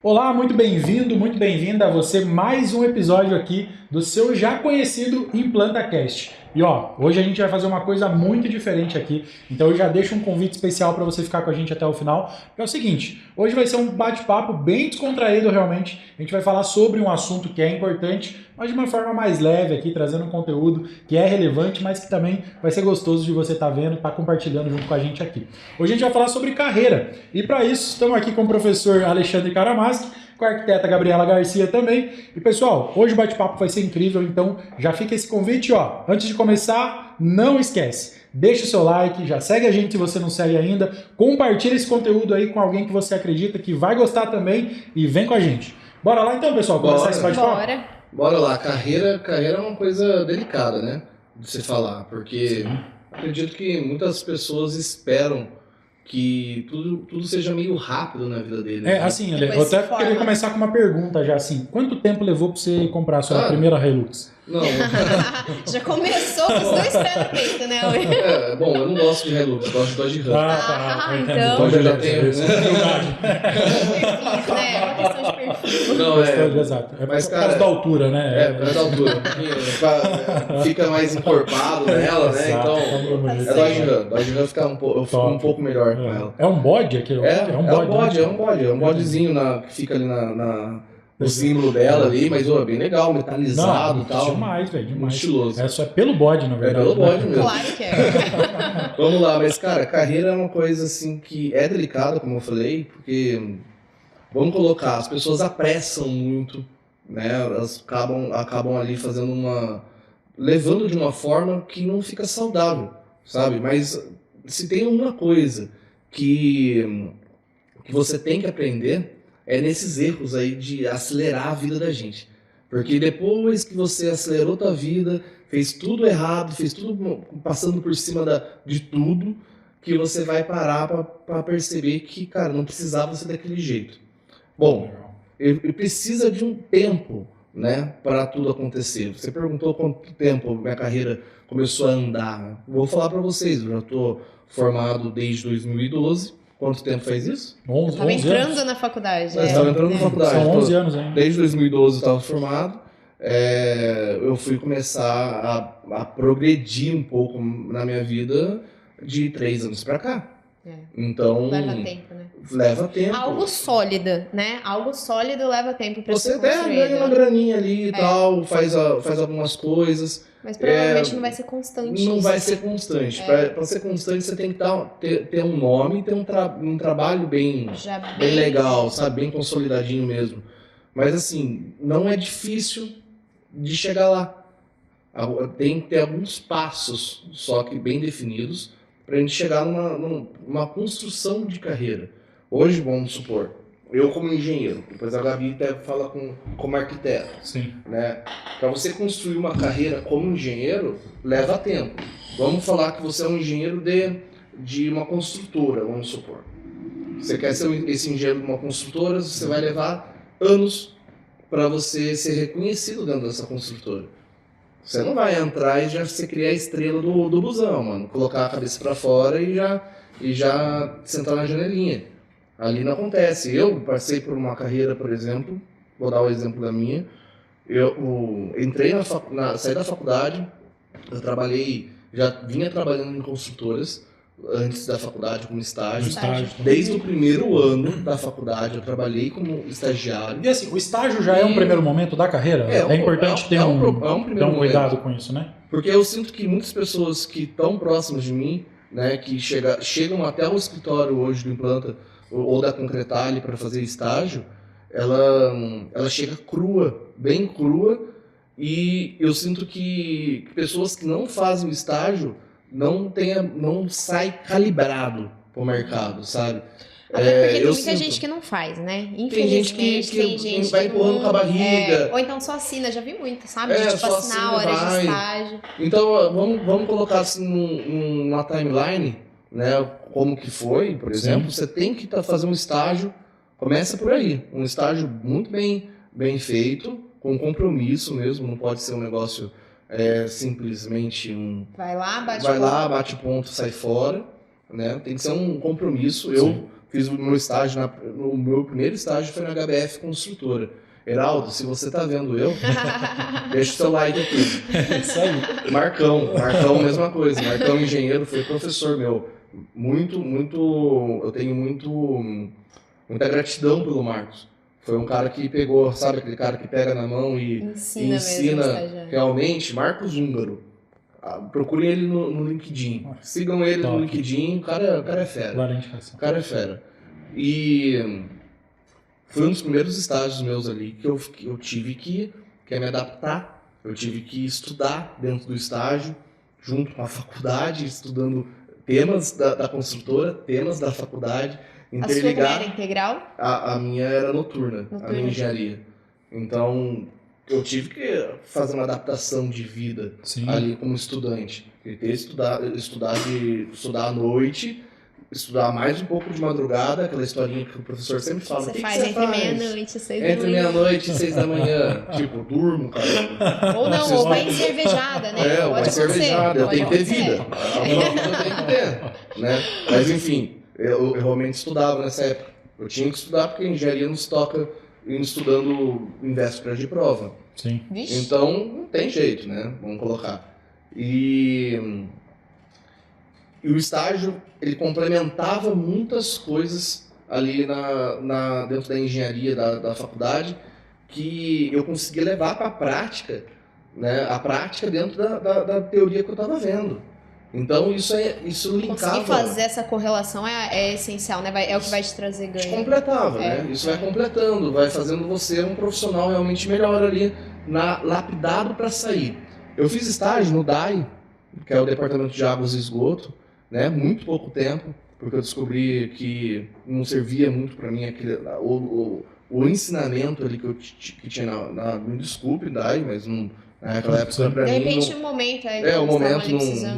Olá, muito bem-vindo, muito bem-vinda a você mais um episódio aqui do seu já conhecido ImplantaCast. E ó, hoje a gente vai fazer uma coisa muito diferente aqui, então eu já deixo um convite especial para você ficar com a gente até o final, que é o seguinte, hoje vai ser um bate-papo bem descontraído realmente, a gente vai falar sobre um assunto que é importante, mas de uma forma mais leve aqui, trazendo um conteúdo que é relevante, mas que também vai ser gostoso de você estar vendo, estar compartilhando junto com a gente aqui. Hoje a gente vai falar sobre carreira, e para isso estamos aqui com o professor Alexandre Karamaski, com a arquiteta Gabriela Garcia também. E pessoal, hoje o bate-papo vai ser incrível, então já fica esse convite, ó. Antes de começar, não esquece, deixa o seu like, já segue a gente se você não segue ainda, compartilha esse conteúdo aí com alguém que você acredita que vai gostar também e vem com a gente. Bora lá então, pessoal, começar esse bate-papo? Bora lá, carreira é uma coisa delicada, né, de se falar, porque acredito que muitas pessoas esperam que tudo seja meio rápido na vida dele. É, assim, eu até queria começar com uma pergunta já, assim, quanto tempo levou pra você comprar a sua primeira Hilux? Não. Já começou com os dois pés no peito, né? Bom, eu não gosto de Hilux, gosto de Dodge Ram. Então eu já tenho. É uma questão de perfil. Não, exato. É mas, por causa da altura, né? Por causa da altura. Fica mais encorpado nela, né? Então, é Dodge Ram. Dodge Ram eu fico um pouco melhor com ela. É um bode aqui? É um bodezinho que fica ali no símbolo dela ali, mas é bem legal, metalizado e tal. Demais, velho, demais. Muito estiloso. É só pelo bode, na verdade. É pelo bode mesmo. Claro que é. Vamos lá, mas cara, carreira é uma coisa assim que é delicada, como eu falei, porque, vamos colocar, as pessoas apressam muito, né? Elas acabam ali levando de uma forma que não fica saudável, sabe? Mas se tem uma coisa que você tem que aprender, é nesses erros aí de acelerar a vida da gente. Porque depois que você acelerou tua vida, fez tudo errado, fez tudo passando por cima de tudo, que você vai parar para perceber que, cara, não precisava ser daquele jeito. Bom, ele precisa de um tempo, né, para tudo acontecer. Você perguntou quanto tempo minha carreira começou a andar. Vou falar para vocês, eu já estou formado desde 2012. Quanto tempo faz isso? 11 Estava entrando anos. na faculdade. Estava entrando na faculdade. São 11 anos ainda. Desde 2012 eu estava formado. Eu fui começar a progredir um pouco na minha vida de 3 anos para cá. Então, leva tempo, né? Leva tempo. Algo sólido, né? Algo sólido leva tempo para você até ganha uma graninha ali e tal, faz algumas coisas. Mas provavelmente não vai ser constante. Não vai ser constante. Para ser constante, você tem que ter um nome, ter um trabalho bem legal, sabe? Bem consolidadinho mesmo. Mas assim, não é difícil de chegar lá. Tem que ter alguns passos, só que bem definidos, para a gente chegar numa construção de carreira. Hoje, vamos supor, eu como engenheiro, depois a Gabi até fala como arquiteto. Sim. Né? Para você construir uma carreira como engenheiro, leva tempo. Vamos falar que você é um engenheiro de uma construtora, vamos supor. Você quer ser esse engenheiro de uma construtora, você vai levar anos para você ser reconhecido dentro dessa construtora. Você não vai entrar e já você criar a estrela do busão, mano. Colocar a cabeça para fora e já sentar na janelinha. Ali não acontece. Eu passei por uma carreira, por exemplo, vou dar o exemplo da minha. Eu entrei saí da faculdade, eu já vinha trabalhando em construtoras antes da faculdade como estágio. Desde o primeiro ano da faculdade eu trabalhei como estagiário. E assim, o estágio já é um primeiro momento da carreira? É importante ter um cuidado com isso, né? Porque eu sinto que muitas pessoas que estão próximas de mim, né, que chegam até o escritório hoje do Implanta ou da Concretale para fazer estágio, ela chega crua, bem crua, e eu sinto que pessoas que não fazem o estágio não sai calibrado pro mercado, sabe? Até porque tem muita gente que não faz, né? Infelizmente, tem gente vai empurrando com a barriga. Ou então só assina, já vi muito, sabe? Tipo, assinar horas de estágio. Então, vamos colocar assim numa timeline, né? Como que foi, por exemplo. Você tem que fazer um estágio, começa por aí. Um estágio muito bem feito, com compromisso mesmo, não pode ser um negócio simplesmente Vai lá, bate ponto, sai fora, né? Tem que ser um compromisso. Sim. fiz o meu estágio, o meu primeiro estágio foi na HBF Construtora. Heraldo, se você tá vendo eu, deixa o seu like aqui. Isso aí. Marcão, mesma coisa. Marcão engenheiro, foi professor meu. Eu tenho muita gratidão pelo Marcos. Foi um cara que pegou, sabe aquele cara que pega na mão e ensina realmente. Marcos Húngaro. Procurem ele no LinkedIn. Sigam ele no LinkedIn, o cara é fera. O cara é fera. E foi um dos primeiros estágios meus ali que eu tive que me adaptar. Eu tive que estudar dentro do estágio, junto com a faculdade, estudando temas da construtora, temas da faculdade, interligar. A sua era integral? A minha era noturna, a minha engenharia. Então, eu tive que fazer uma adaptação de vida ali como estudante. Eu ter estudar à noite, estudar mais um pouco de madrugada, aquela historinha que o professor sempre fala. Você faz entre meia-noite e 6 da manhã. Entre meia-noite e 6 da manhã. Tipo, durmo, cara. Ou não, ou vai encervejada, né? Ou vai encervejada. Eu tenho que ter vida. Alguma coisa eu tenho que ter. Né? Mas enfim, eu realmente estudava nessa época. Eu tinha que estudar porque a engenharia nos toca estudando em véspera de prova. Sim. Então, não tem jeito, né? Vamos colocar. E o estágio, ele complementava muitas coisas ali dentro da engenharia da faculdade que eu conseguia levar para a prática, né? A prática dentro da teoria que eu estava vendo. Então, isso linkava... Conseguir fazer essa correlação é essencial, né? É o que vai te trazer ganho. Completava, né? Isso vai completando, vai fazendo você um profissional realmente melhor ali, lapidado para sair. Eu fiz estágio no DAI, que é o Departamento de Águas e Esgoto, né? Muito pouco tempo, porque eu descobri que não servia muito para mim o ensinamento ali que tinha me desculpe, DAI, mas não... Naquela época, pra de mim, repente, o momento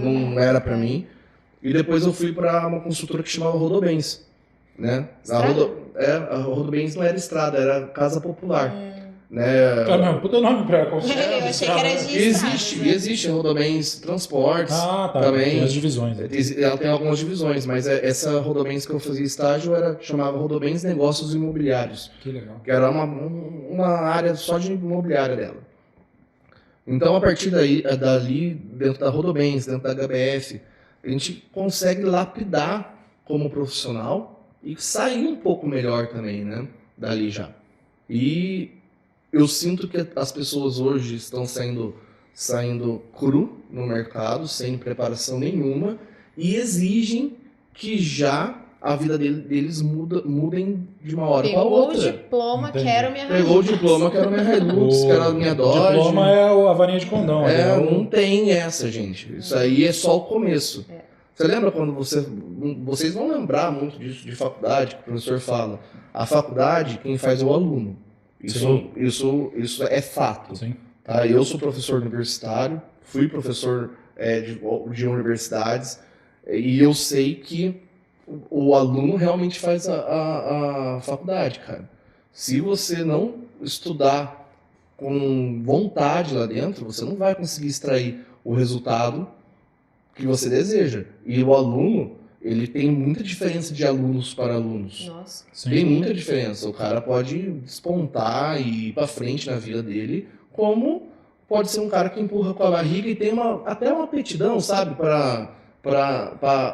não era pra mim. E depois eu fui pra uma construtora que chamava Rodobens, né? A Rodobens não era estrada, era casa popular. Né? Caramba, puta nome pra construtora. Eu achei que era de estrada. Existe Rodobens Transportes. Tá. Também. Tem as divisões. Ela tem algumas divisões, mas essa Rodobens que eu fazia estágio chamava Rodobens Negócios Imobiliários. Que legal. Que era uma área só de imobiliária dela. Então, a partir dali, dentro da Rodobens, dentro da HBF, a gente consegue lapidar como profissional e sair um pouco melhor também, né? Dali já. E eu sinto que as pessoas hoje estão saindo cru no mercado, sem preparação nenhuma, e exigem que já a vida deles mudem de uma hora para outra. Pegou o diploma, quero minha Hilux. Pegou o diploma, quero minha Hilux, quero a minha Dodge. O diploma é a varinha de condão. Não tem essa, gente. Isso aí é só o começo. Você lembra quando vocês vão lembrar muito disso de faculdade, que o professor fala. A faculdade, quem faz é o aluno. Isso é fato. Sim. Tá? Eu sou professor universitário, fui professor de universidades, e eu sei que o aluno realmente faz a faculdade, cara. Se você não estudar com vontade lá dentro, você não vai conseguir extrair o resultado que você deseja. E o aluno, ele tem muita diferença de alunos para alunos. Nossa. Sim. Tem muita diferença. O cara pode despontar e ir para frente na vida dele, como pode ser um cara que empurra com a barriga e tem até uma aptidão, sabe, para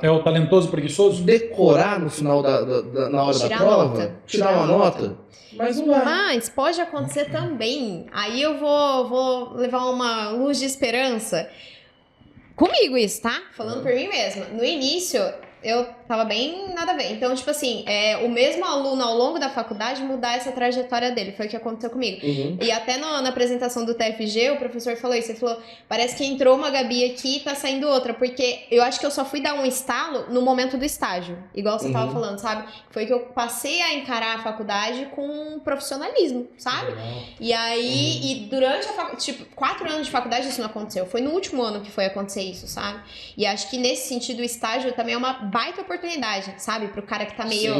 É o talentoso preguiçoso? Decorar no final na hora da prova, tirar uma nota, mas não vai. Mas pode acontecer também. Aí eu vou levar uma luz de esperança. Comigo isso, tá? Falando por mim mesma. No início, eu tava bem nada a ver. Então, tipo assim, o mesmo aluno ao longo da faculdade mudar essa trajetória dele. Foi o que aconteceu comigo. Uhum. E até na apresentação do TFG, o professor falou isso. Ele falou, parece que entrou uma Gabi aqui e tá saindo outra. Porque eu acho que eu só fui dar um estalo no momento do estágio. Igual você tava falando, sabe? Foi que eu passei a encarar a faculdade com profissionalismo, sabe? E aí, e durante a faculdade, tipo, 4 anos de faculdade isso não aconteceu. Foi no último ano que foi acontecer isso, sabe? E acho que nesse sentido o estágio também é uma baita oportunidade, sabe? Pro cara que tá meio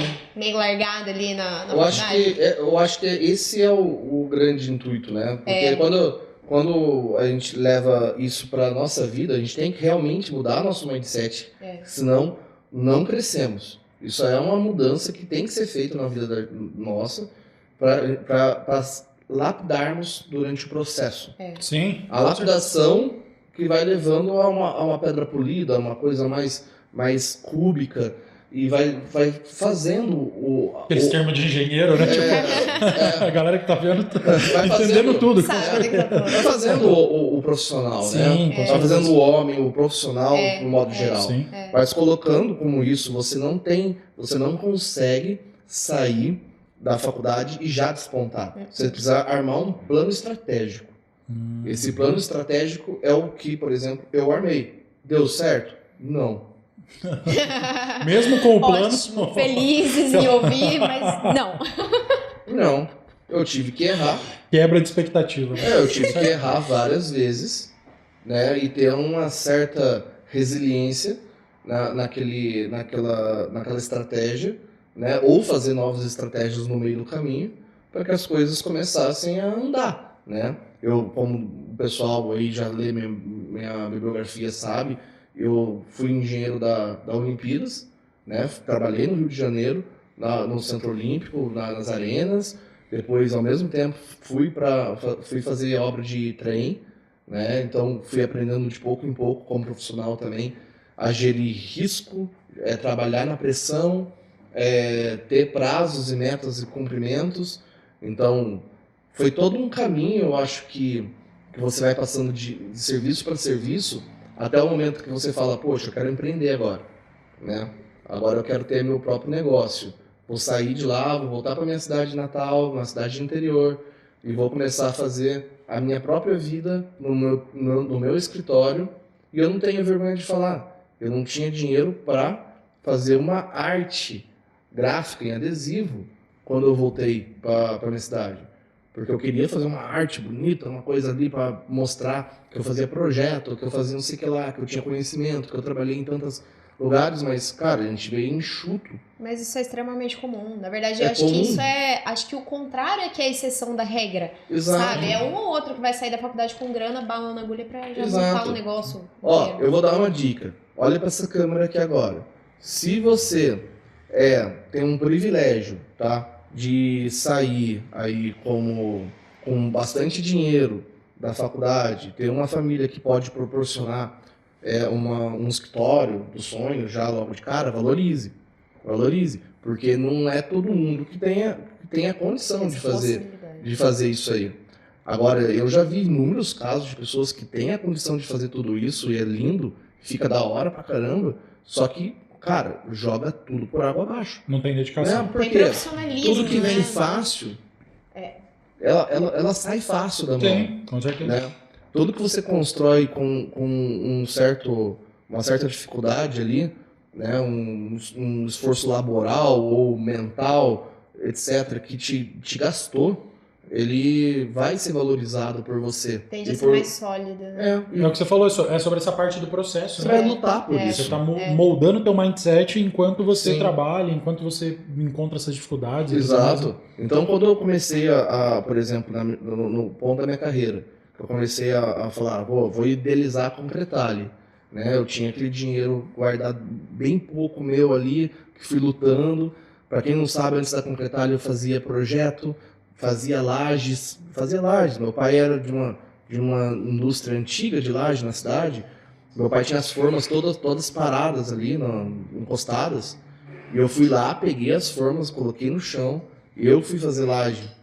largado ali na faculdade. Eu acho que esse é o grande intuito, né? Porque quando a gente leva isso pra nossa vida, a gente tem que realmente mudar nosso mindset. Senão, não crescemos. Isso é uma mudança que tem que ser feita na vida nossa para lapidarmos durante o processo. Sim. A lapidação que vai levando a uma pedra polida, a uma coisa mais cúbica, e vai fazendo Aqueles termos de engenheiro, né? A galera que tá vendo tá entendendo tudo. Vai fazendo o profissional, Sim, né? Vai fazendo o homem, o profissional, no modo geral. Sim. Mas colocando como isso, você não consegue sair da faculdade e já despontar. Você precisa armar um plano estratégico. Esse plano estratégico é o que, por exemplo, eu armei. Deu certo? Não. Mesmo com o plano... Ótimo, felizes em ouvir, mas não. Não. Eu tive que errar. Quebra de expectativa. Né? Eu tive que errar várias vezes, né? E ter uma certa resiliência naquela estratégia, né? Ou fazer novas estratégias no meio do caminho para que as coisas começassem a andar, né? Eu, como o pessoal aí já lê minha bibliografia sabe, eu fui engenheiro da Olimpíadas, né? Trabalhei no Rio de Janeiro, no Centro Olímpico, nas arenas. Depois, ao mesmo tempo, fui fazer obra de trem, né? Então, fui aprendendo de pouco em pouco, como profissional também, a gerir risco, trabalhar na pressão, ter prazos e metas e cumprimentos. Então, foi todo um caminho, eu acho que você vai passando de serviço para serviço, até o momento que você fala, poxa, eu quero empreender agora, né? Agora eu quero ter meu próprio negócio. Vou sair de lá, vou voltar para minha cidade natal, uma cidade interior, e vou começar a fazer a minha própria vida no meu escritório. E eu não tenho vergonha de falar. Eu não tinha dinheiro para fazer uma arte gráfica em adesivo quando eu voltei para minha cidade. Porque eu queria fazer uma arte bonita, uma coisa ali para mostrar que eu fazia projeto, que eu fazia não sei o que lá, que eu tinha conhecimento, que eu trabalhei em tantos lugares, mas, cara, a gente veio enxuto. Mas isso é extremamente comum. Na verdade, eu acho que isso acho que o contrário é que é a exceção da regra. Exato. Sabe? É um ou outro que vai sair da faculdade com grana, bala na agulha pra já montar um negócio. Ó, eu vou dar uma dica. Olha para essa câmera aqui agora. Se você tem um privilégio, tá? De sair aí com bastante dinheiro da faculdade, ter uma família que pode proporcionar um escritório do sonho já logo de cara, valorize, porque não é todo mundo que tenha condição de fazer isso aí. Agora, eu já vi inúmeros casos de pessoas que têm a condição de fazer tudo isso e é lindo, fica da hora pra caramba, só que, cara, joga tudo por água abaixo. Não tem dedicação. Porque tudo que vem fácil, ela sai fácil da mão. Sim, com certeza. Né? Tudo que você constrói com uma certa dificuldade ali, né? um esforço laboral ou mental, etc., que te gastou, ele vai ser valorizado por você. Tende a ser mais sólido. Né? É o que você falou, é sobre essa parte do processo. Você né? vai lutar por isso. Você está moldando o teu mindset enquanto você trabalha, enquanto você encontra essas dificuldades. Exato. Então, quando eu comecei por exemplo, no ponto da minha carreira, eu comecei a falar, vou idealizar a Concretali. Né? Eu tinha aquele dinheiro guardado bem pouco meu ali, que fui lutando. Para quem não sabe, antes da Concretali eu fazia projeto, fazia lajes. Meu pai era de uma indústria antiga de laje na cidade. Meu pai tinha as formas todas paradas ali, encostadas. E eu fui lá, peguei as formas, coloquei no chão, e eu fui fazer laje.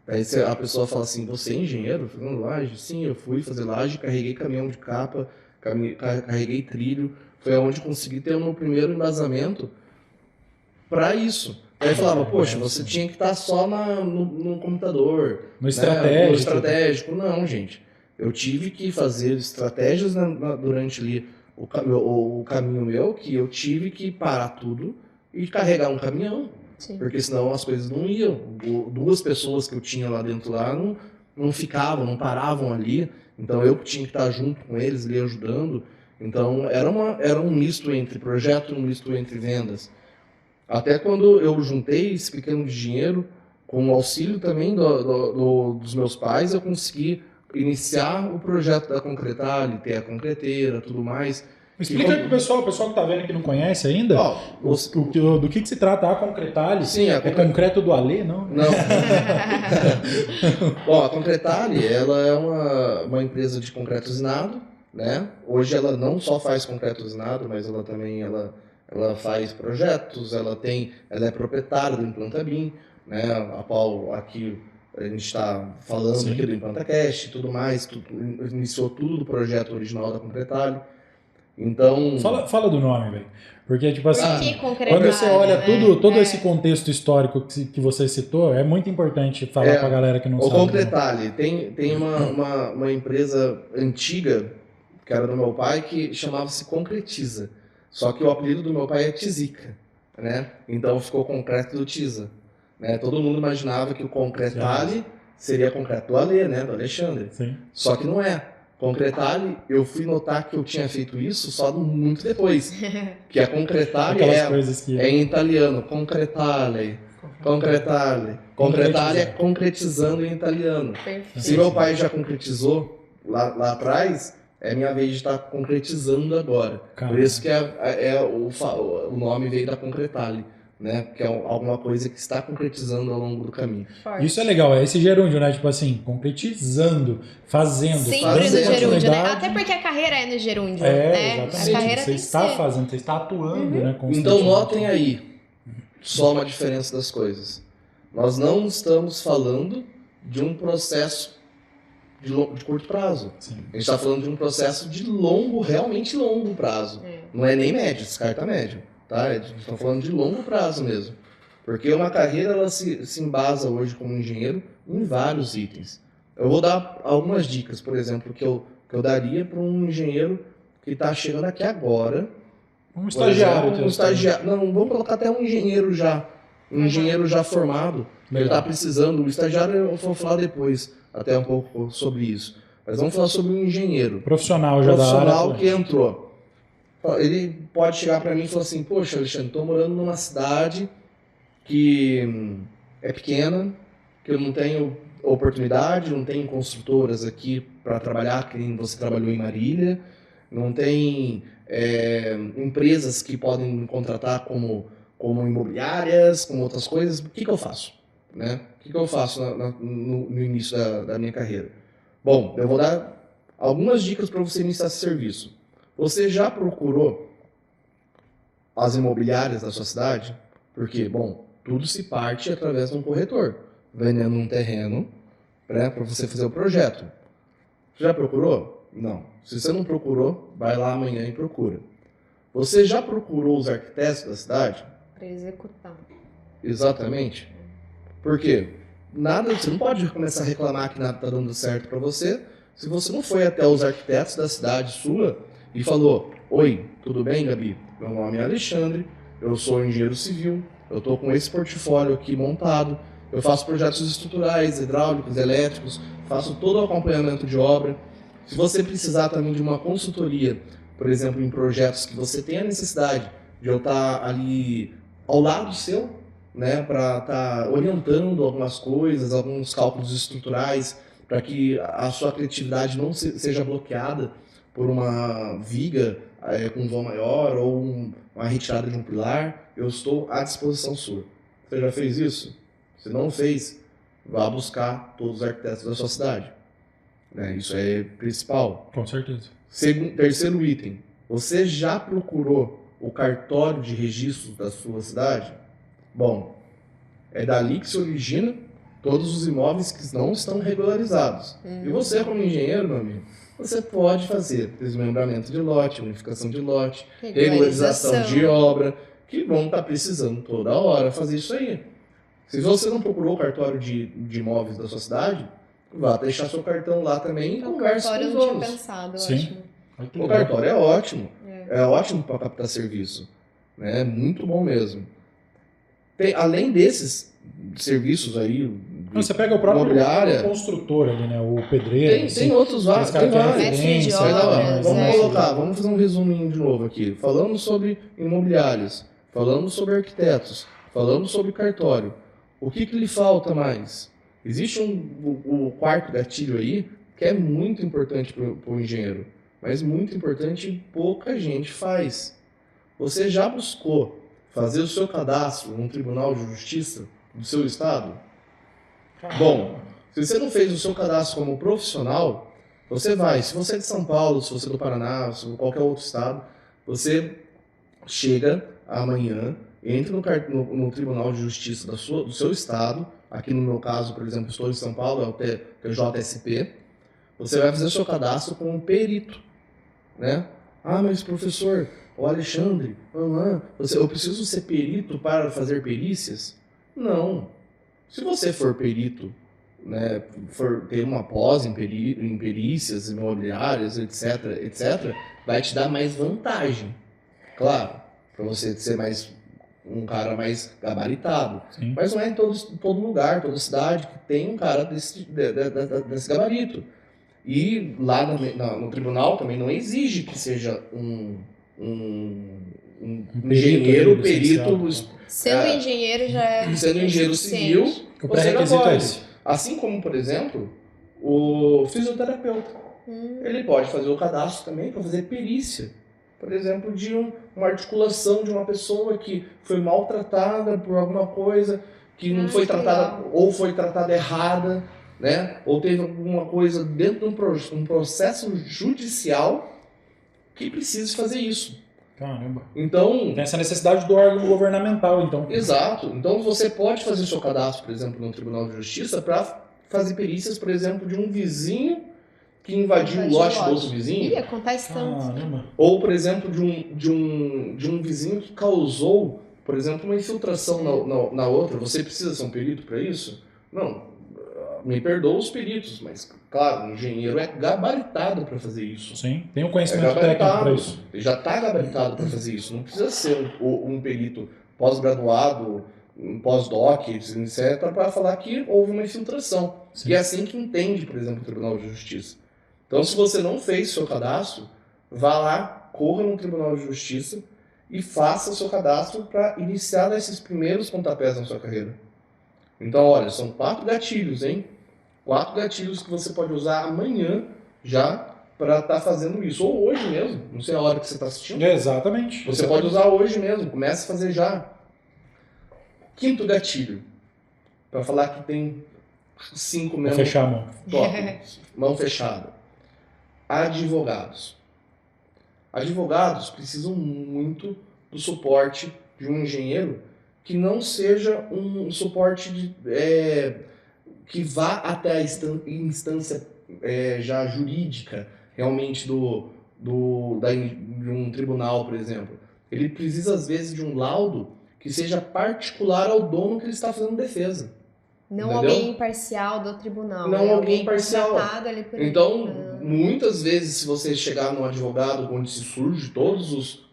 Aí a pessoa fala assim, você é engenheiro? Fazendo laje? Sim, eu fui fazer laje, carreguei caminhão de capa, carreguei trilho. Foi onde consegui ter o meu primeiro embasamento para isso. Aí falava, poxa, você tinha que estar só no computador. No estratégico. No estratégico. Não, gente. Eu tive que fazer estratégias durante ali o caminho meu, que eu tive que parar tudo e carregar um caminhão. Sim. Porque senão as coisas não iam. Duas pessoas que eu tinha lá dentro não ficavam, não paravam ali. Então eu tinha que estar junto com eles ali ajudando. Então era um misto entre projeto e um misto entre vendas. Até quando eu juntei esse pequeno dinheiro, com o auxílio também dos meus pais, eu consegui iniciar o projeto da Concretali, ter a concreteira, tudo mais. Explica aí pro pessoal que tá vendo que não conhece ainda, do que se trata a Concretali. Sim, é concreto do Alê, não? Não. Bom, a Concretali, ela é uma empresa de concreto usinado, né? Hoje ela não só faz concreto usinado, mas ela também ela faz projetos, ela é proprietária do Implanta BIM, né? A qual aqui a gente está falando Sim. aqui do ImplantaCast e tudo mais, iniciou tudo do projeto original da Concretali. Então... Fala do nome, velho. Porque, tipo assim, quando você olha todo esse contexto histórico que você citou, é muito importante falar pra galera que não sabe. O Concretali tem uma empresa antiga, que era do meu pai, que chamava-se Concretiza. Só que o apelido do meu pai é Tizica, né? Então ficou Concreto do Tiza. Né? Todo mundo imaginava que o Concretali seria concreto do Alê, né? Do Alexandre. Sim. Só que não é. Concretali, eu fui notar que eu tinha feito isso só muito depois. Que a Concretali é em italiano. Concretali. Concretali é concretizando em italiano. Perfeito. Se meu pai já concretizou lá atrás, é minha vez de estar concretizando agora. Caramba. Por isso que o nome veio da Concretali. Né? Que é alguma coisa que está concretizando ao longo do caminho. Forte. Isso é legal, é esse gerúndio, né? Tipo assim, concretizando, fazendo. Sempre no gerúndio, né? Até porque a carreira é no gerúndio, né? Exatamente. A carreira você está fazendo, você está atuando, né? Então notem aí, só uma diferença das coisas. Nós não estamos falando de um processo de curto prazo. Sim. A gente está falando de um processo de realmente longo prazo. Não é nem médio, descarta médio. Tá? A gente está falando de longo prazo mesmo. Porque uma carreira ela se embasa hoje como engenheiro em vários itens. Eu vou dar algumas dicas, por exemplo, que eu daria para um engenheiro que está chegando aqui agora. Um estagiário. Exemplo, não, vamos colocar até um engenheiro já. Um engenheiro já formado. Ele está precisando. O estagiário eu vou falar depois, até um pouco sobre isso. Mas vamos falar sobre um engenheiro. Profissional já da área. Profissional que entrou. Ele pode chegar para mim e falar assim, poxa, Alexandre, estou morando numa cidade que é pequena, que eu não tenho oportunidade, não tenho construtoras aqui para trabalhar, que nem você trabalhou em Marília, não tem empresas que podem me contratar como imobiliárias, como outras coisas. O que eu faço? Né? O que eu faço no início da minha carreira? Bom, eu vou dar algumas dicas para você iniciar esse serviço. Você já procurou as imobiliárias da sua cidade? Porque, bom, tudo se parte através de um corretor, vendendo um terreno para você fazer o projeto. Já procurou? Não. Se você não procurou, vai lá amanhã e procura. Você já procurou os arquitetos da cidade? Para executar. Exatamente. Por quê? Você não pode começar a reclamar que nada está dando certo para você se você não foi até os arquitetos da cidade sua e falou, oi, tudo bem, Gabi? Meu nome é Alexandre, eu sou engenheiro civil, eu estou com esse portfólio aqui montado, eu faço projetos estruturais, hidráulicos, elétricos, faço todo o acompanhamento de obra. Se você precisar também de uma consultoria, por exemplo, em projetos que você tem a necessidade de eu estar ali ao lado seu, né, para estar orientando algumas coisas, alguns cálculos estruturais, para que a sua criatividade não seja bloqueada por uma viga com vão maior ou uma retirada de um pilar, eu estou à disposição sua. Você já fez isso? Se não fez, vá buscar todos os arquitetos da sua cidade. Isso é principal. Com certeza. Terceiro item, você já procurou o cartório de registros da sua cidade? Bom, é dali que se origina todos os imóveis que não estão regularizados. E você, como engenheiro, meu amigo, você pode fazer desmembramento de lote, unificação de lote, regularização de obra, que vão estar precisando toda hora fazer isso aí. Se você não procurou o cartório de imóveis da sua cidade, vá deixar seu cartão lá também e converse com os donos. O cartório eu não tinha pensado, Sim. O cartório é ótimo. É ótimo para captar serviço. É muito bom mesmo. Além desses serviços aí, você pega o próprio construtor ali, né? O pedreiro. Tem outros vários. Tem vários. Vamos fazer um resuminho de novo aqui. Falamos sobre imobiliários, falamos sobre arquitetos, falamos sobre cartório. O que lhe falta mais? Existe o quarto gatilho aí que é muito importante para o engenheiro. mas muito importante e pouca gente faz. Você já buscou fazer o seu cadastro no Tribunal de Justiça do seu estado? Bom, se você não fez o seu cadastro como profissional, você vai. Se você é de São Paulo, se você é do Paraná, se de qualquer outro estado, você chega amanhã, entra no Tribunal de Justiça do seu estado. Aqui no meu caso, por exemplo, estou em São Paulo, é o TJSP. Você vai fazer o seu cadastro como perito, né? Ah, mas professor, o Alexandre, eu preciso ser perito para fazer perícias? Não. Se você for perito, né, for ter uma pós em perícias imobiliárias, etc., vai te dar mais vantagem. Claro, para você ser um cara mais gabaritado. Sim. Mas não é em todo lugar, toda cidade que tem um cara desse gabarito. E lá no tribunal também não exige que seja um engenheiro, perito. Sendo engenheiro já é. Sendo engenheiro civil, o pré-requisito é esse. Assim como, por exemplo, o fisioterapeuta. Ele pode fazer o cadastro também para fazer perícia. Por exemplo, de uma articulação de uma pessoa que foi maltratada por alguma coisa, que não foi tratada, ou foi tratada errada, né? Ou teve alguma coisa dentro de um processo judicial que precisa fazer isso. Caramba. Então, tem essa necessidade do órgão governamental, então. Exato. Então você pode fazer seu cadastro, por exemplo, no Tribunal de Justiça para fazer perícias, por exemplo, de um vizinho que invadiu o lote do outro vizinho. Ih, acontece tanto. Caramba. Ou, por exemplo, de um vizinho que causou, por exemplo, uma infiltração na outra. Você precisa ser um perito para isso? Não. Me perdoa os peritos, mas, claro, o engenheiro é gabaritado para fazer isso. Sim, tem um conhecimento técnico para isso. Ele já está gabaritado para fazer isso. Não precisa ser um perito pós-graduado, um pós-doc, etc., para falar que houve uma infiltração. Sim. E é assim que entende, por exemplo, o Tribunal de Justiça. Então, se você não fez seu cadastro, vá lá, corra no Tribunal de Justiça e faça seu cadastro para iniciar esses primeiros pontapés na sua carreira. Então, olha, são 4 gatilhos, hein? 4 gatilhos que você pode usar amanhã já para estar fazendo isso. Ou hoje mesmo, não sei a hora que você está assistindo. Exatamente. Você pode usar hoje mesmo, comece a fazer já. 5º gatilho, para falar que tem 5 mesmo. Vou fechar a mão. Top. Mão fechada. Advogados. Advogados precisam muito do suporte de um engenheiro que não seja um suporte que vá até a instância já jurídica, realmente de um tribunal, por exemplo. Ele precisa, às vezes, de um laudo que seja particular ao dono que ele está fazendo defesa. Não entendeu? Alguém imparcial do tribunal. Não alguém imparcial. Ali por então, muitas vezes, se você chegar num advogado onde se surge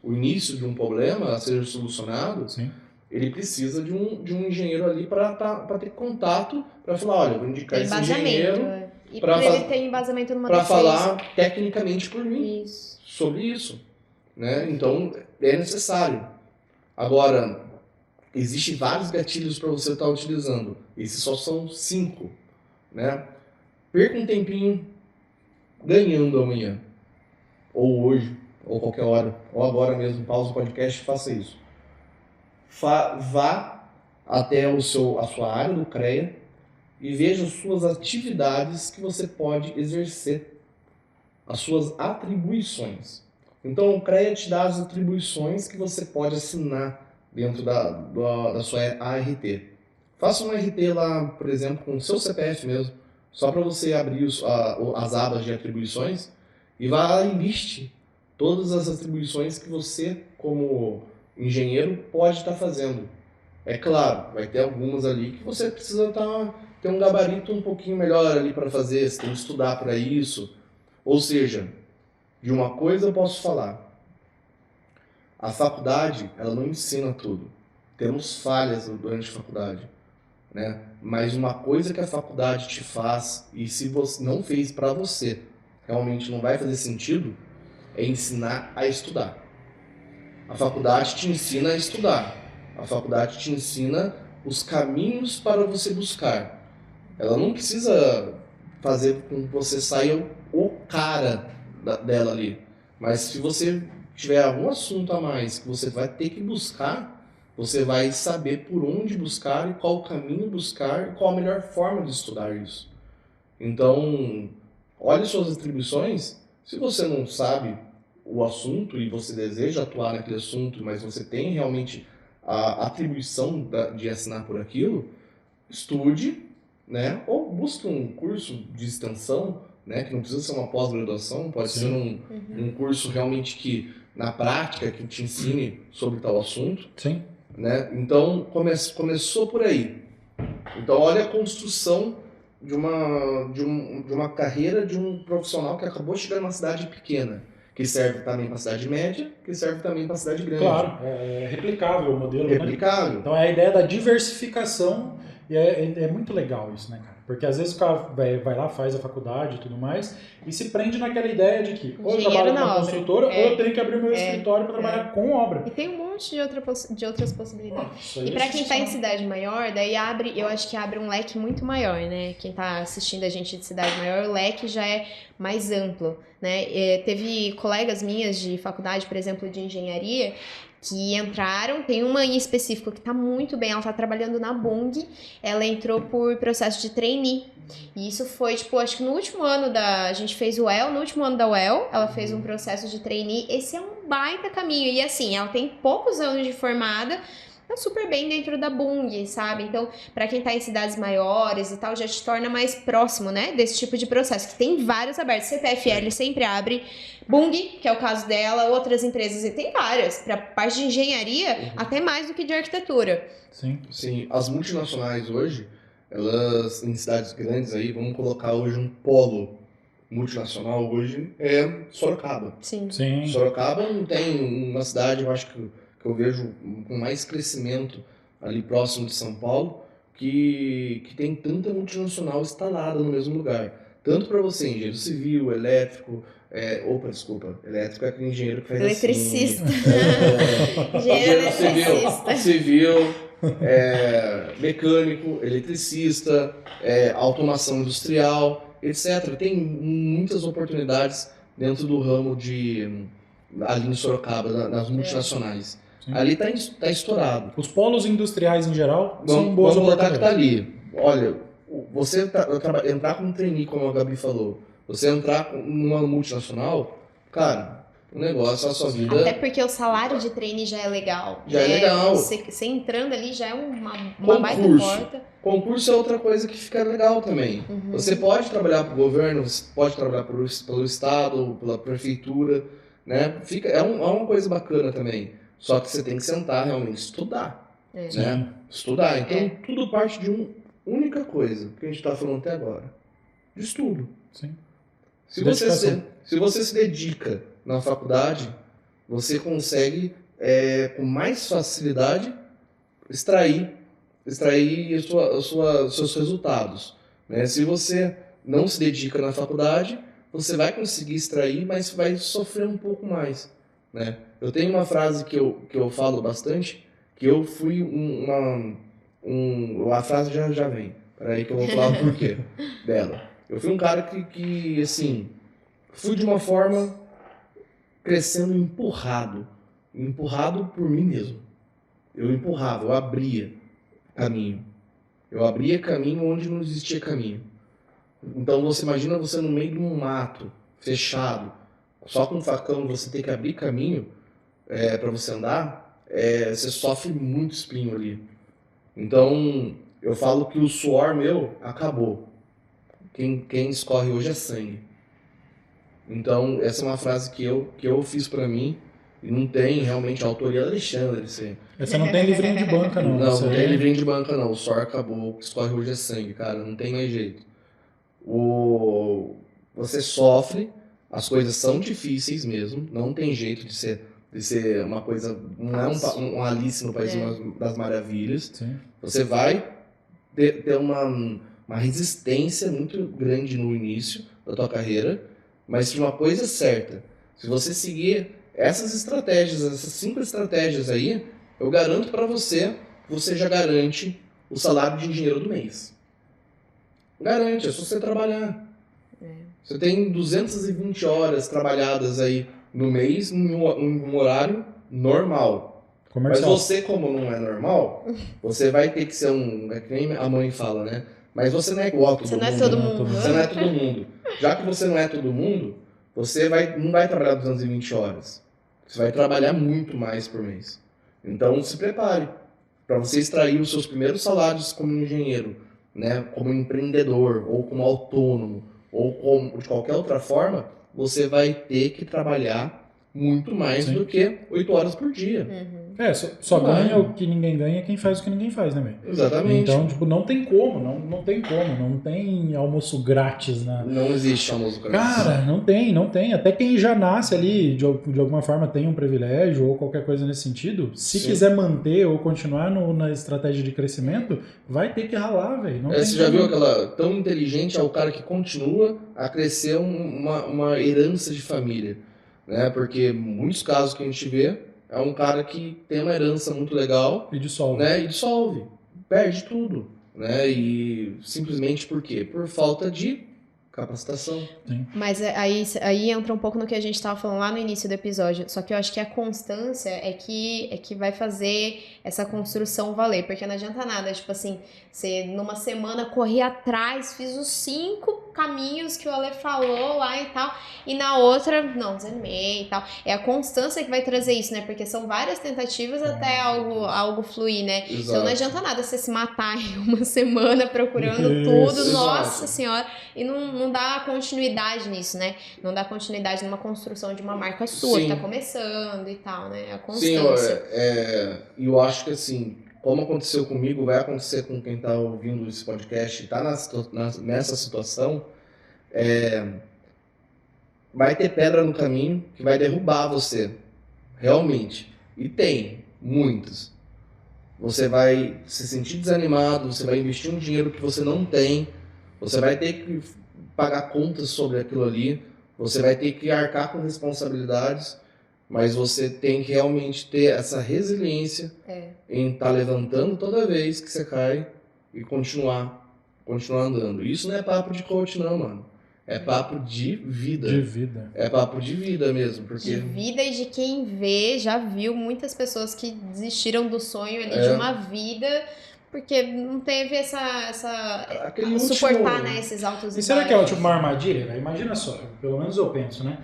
o início de um problema a ser solucionado, sim, ele precisa de um engenheiro ali para ter contato, para falar, olha, vou indicar esse engenheiro e para ele ter embasamento numa defesa. Para falar tecnicamente por mim sobre isso. Né? Então, é necessário. Agora, existem vários gatilhos para você estar utilizando. Esses só são 5. Né? Perca um tempinho ganhando amanhã. Ou hoje, ou qualquer hora. Ou agora mesmo, pausa o podcast e faça isso. Vá até a sua área do CREA e veja as suas atividades que você pode exercer. As suas atribuições. Então, o CREA te dá as atribuições que você pode assinar dentro da sua ART. Faça uma ART lá, por exemplo, com o seu CPF mesmo, só para você abrir as abas de atribuições e vá lá e liste todas as atribuições que você, como engenheiro, pode estar fazendo. É claro, vai ter algumas ali que você precisa ter um gabarito um pouquinho melhor ali para fazer, você tem que estudar para isso. Ou seja, de uma coisa eu posso falar. A faculdade, ela não ensina tudo. Temos falhas durante a faculdade, né? Mas uma coisa que a faculdade te faz, e se você não fez para você, realmente não vai fazer sentido, é ensinar a estudar. A faculdade te ensina a estudar. A faculdade te ensina os caminhos para você buscar. Ela não precisa fazer com que você saia o cara dela ali. Mas se você tiver algum assunto a mais que você vai ter que buscar, você vai saber por onde buscar e qual caminho buscar e qual a melhor forma de estudar isso. Então, olhe suas atribuições. Se você não sabe o assunto e você deseja atuar naquele assunto, mas você tem realmente a atribuição de assinar por aquilo, estude, né? Ou busque um curso de extensão, né? Que não precisa ser uma pós-graduação, pode ser um curso realmente que, na prática, que te ensine sobre tal assunto. Sim. Né? Então, começou por aí. Então, olha a construção de uma carreira de um profissional que acabou de chegar numa cidade pequena, que serve também para a cidade média, que serve também para a cidade grande. Claro, é replicável o modelo, replicável. Né? Então é a ideia da diversificação e é muito legal isso, né, cara? Porque às vezes o cara vai lá, faz a faculdade e tudo mais e se prende naquela ideia de que ou eu trabalho numa construtora ou eu tenho que abrir o meu escritório para trabalhar com obra. E tem um monte de outras possibilidades. E para quem tá em cidade maior, daí eu acho que abre um leque muito maior, né? Quem tá assistindo a gente de cidade maior, o leque já é mais amplo, né? Teve colegas minhas de faculdade, por exemplo, de engenharia, que entraram, tem uma em específico que tá muito bem, ela tá trabalhando na Bung, ela entrou por processo de trainee, e isso foi, tipo, acho que no último ano a gente fez o UEL, no último ano da UEL, ela fez um processo de trainee, esse é um baita caminho, e assim, ela tem poucos anos de formada, tá super bem dentro da Bung, sabe? Então, pra quem tá em cidades maiores e tal, já te torna mais próximo, né, desse tipo de processo, que tem vários abertos. CPFL sempre abre, Bung, que é o caso dela, outras empresas, e tem várias, pra parte de engenharia, até mais do que de arquitetura. Sim, as multinacionais hoje, elas, em cidades grandes aí, vamos colocar hoje um polo multinacional, hoje é Sorocaba. Sim. Sorocaba não tem uma cidade, eu acho que eu vejo com mais crescimento ali próximo de São Paulo, que tem tanta multinacional instalada no mesmo lugar. Tanto para você, engenheiro civil, elétrico, elétrico é aquele engenheiro que faz eletricista. Assim. Engenheiro eletricista. Civil, mecânico, eletricista, automação industrial, etc. Tem muitas oportunidades dentro do ramo ali em Sorocaba, nas multinacionais. Sim. Ali tá estourado. Os polos industriais em geral são boas oportunidades. Que tá ali. Olha, você entrar como trainee, como a Gabi falou, você entrar numa multinacional, cara, o negócio, a sua vida... Até porque o salário de trainee já é legal. Já é legal. Você entrando ali já é uma baita porta. Concurso é outra coisa que fica legal também. Uhum. Você pode trabalhar para o governo, você pode trabalhar pelo estado, pela prefeitura, né? É uma coisa bacana também. Só que você tem que sentar realmente estudar. Né? Estudar. Então, tudo parte de uma única coisa que a gente está falando até agora. De estudo. Sim. Se você se dedica na faculdade, você consegue, com mais facilidade, extrair seus resultados. Né? Se você não se dedica na faculdade, você vai conseguir extrair, mas vai sofrer um pouco mais. Né? Eu tenho uma frase que eu falo bastante, que eu fui a frase já vem. Peraí que eu vou falar o porquê dela. Eu fui um cara que assim, fui de uma forma crescendo empurrado por mim mesmo. Eu empurrava, eu abria caminho. Eu abria caminho onde não existia caminho. Então você imagina você no meio de um mato, fechado, só com um facão você tem que abrir caminho para você andar, você sofre muito espinho ali. Então, eu falo que o suor meu acabou. Quem escorre hoje é sangue. Então, essa é uma frase que eu fiz para mim, e não tem realmente a autoria do Alexandre. Você não tem livrinho de banca, não. Não tem livrinho de banca, não. O suor acabou, o que escorre hoje é sangue, cara. Não tem mais jeito. Você sofre, as coisas são difíceis mesmo, não tem jeito de ser uma coisa, não é um Alice no País das Maravilhas. Sim. Você vai ter uma resistência muito grande no início da tua carreira, mas de uma coisa certa, se você seguir essas 5 estratégias aí, eu garanto para você já garante o salário de engenheiro do mês. Garante, é só você trabalhar. Você tem 220 horas trabalhadas aí no mês, num horário normal. Comercial. Mas você, como não é normal, você vai ter que ser é que nem a mãe fala, né? Mas você não é igual a todo mundo. Você não é todo mundo. Você não é todo mundo. Já que você não é todo mundo, você não vai trabalhar 220 horas. Você vai trabalhar muito mais por mês. Então, se prepare para você extrair os seus primeiros salários como engenheiro, né? Como empreendedor, ou como autônomo, ou de qualquer outra forma, você vai ter que trabalhar muito mais Sim. do que 8 horas por dia. Só ganha o que ninguém ganha quem faz o que ninguém faz, né, velho? Exatamente. Então, tipo, não tem como, não tem almoço grátis na... Não existe almoço grátis. Cara, não tem. Até quem já nasce ali, de alguma forma, tem um privilégio ou qualquer coisa nesse sentido, se Sim. quiser manter ou continuar na estratégia de crescimento, vai ter que ralar, velho. Você já viu aquela tão inteligente é o cara que continua a crescer uma herança de família, né? Porque muitos casos que a gente vê é um cara que tem uma herança muito legal, E dissolve. né? E dissolve, perde tudo, né? E simplesmente por quê? Por falta de capacitação. Mas aí entra um pouco no que a gente estava falando lá no início do episódio. Só que eu acho que a constância é que vai fazer essa construção valer. Porque não adianta nada, tipo assim, você numa semana corri atrás, fiz os 5 caminhos que o Ale falou lá e tal, e na outra, não, desanimei e tal. É a constância que vai trazer isso, né? Porque são várias tentativas até algo fluir, né? Exato. Então não adianta nada você se matar em uma semana procurando Isso. tudo, Exato. nossa senhora, e não dá continuidade nisso, né? Não dá continuidade numa construção de uma marca sua Sim. que tá começando e tal, né? A Sim, constância. eu acho que assim, como aconteceu comigo, vai acontecer com quem está ouvindo esse podcast e está nessa situação, vai ter pedra no caminho que vai derrubar você, realmente. E tem, muitos. Você vai se sentir desanimado, você vai investir um dinheiro que você não tem, você vai ter que pagar contas sobre aquilo ali, você vai ter que arcar com responsabilidades, mas você tem que realmente ter essa resiliência em estar levantando toda vez que você cai e continuar andando. Isso não é papo de coach não, mano. É papo de vida. De vida. É papo de vida mesmo, porque... De vida e de quem vê, já viu muitas pessoas que desistiram do sonho ali de uma vida, porque não teve Aquele suportar, último... né, esses altos E será que é tipo uma armadilha, velho? Imagina só, pelo menos eu penso, né?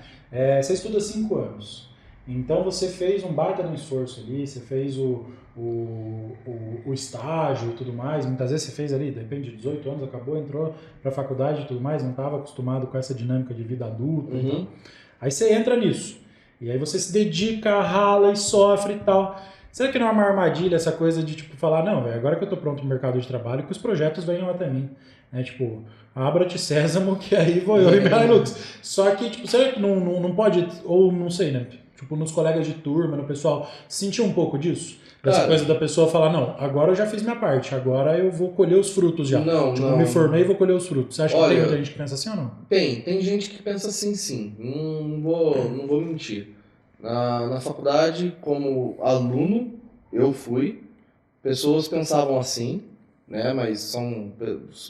Você estuda 5 anos. Então você fez um baita no esforço ali, você fez o estágio e tudo mais, muitas vezes você fez ali, de repente, 18 anos, acabou, entrou pra faculdade e tudo mais, não estava acostumado com essa dinâmica de vida adulta e tal. Aí você entra nisso, e aí você se dedica, rala e sofre e tal. Será que não é uma armadilha essa coisa de tipo falar, não, velho, agora que eu tô pronto no mercado de trabalho, que os projetos venham até mim, né, tipo, abra-te sésamo que aí vou eu e minha Hilux. Só que, tipo, será que não pode, ou não sei, né, tipo, nos colegas de turma, no pessoal, sentir um pouco disso? Dessa coisa da pessoa falar, não, agora eu já fiz minha parte, agora eu vou colher os frutos já. Me formei e vou colher os frutos. Você acha que tem muita gente que pensa assim ou não? Tem gente que pensa assim, sim. Não vou mentir. Na faculdade, como aluno, eu fui. Pessoas pensavam assim, né? Mas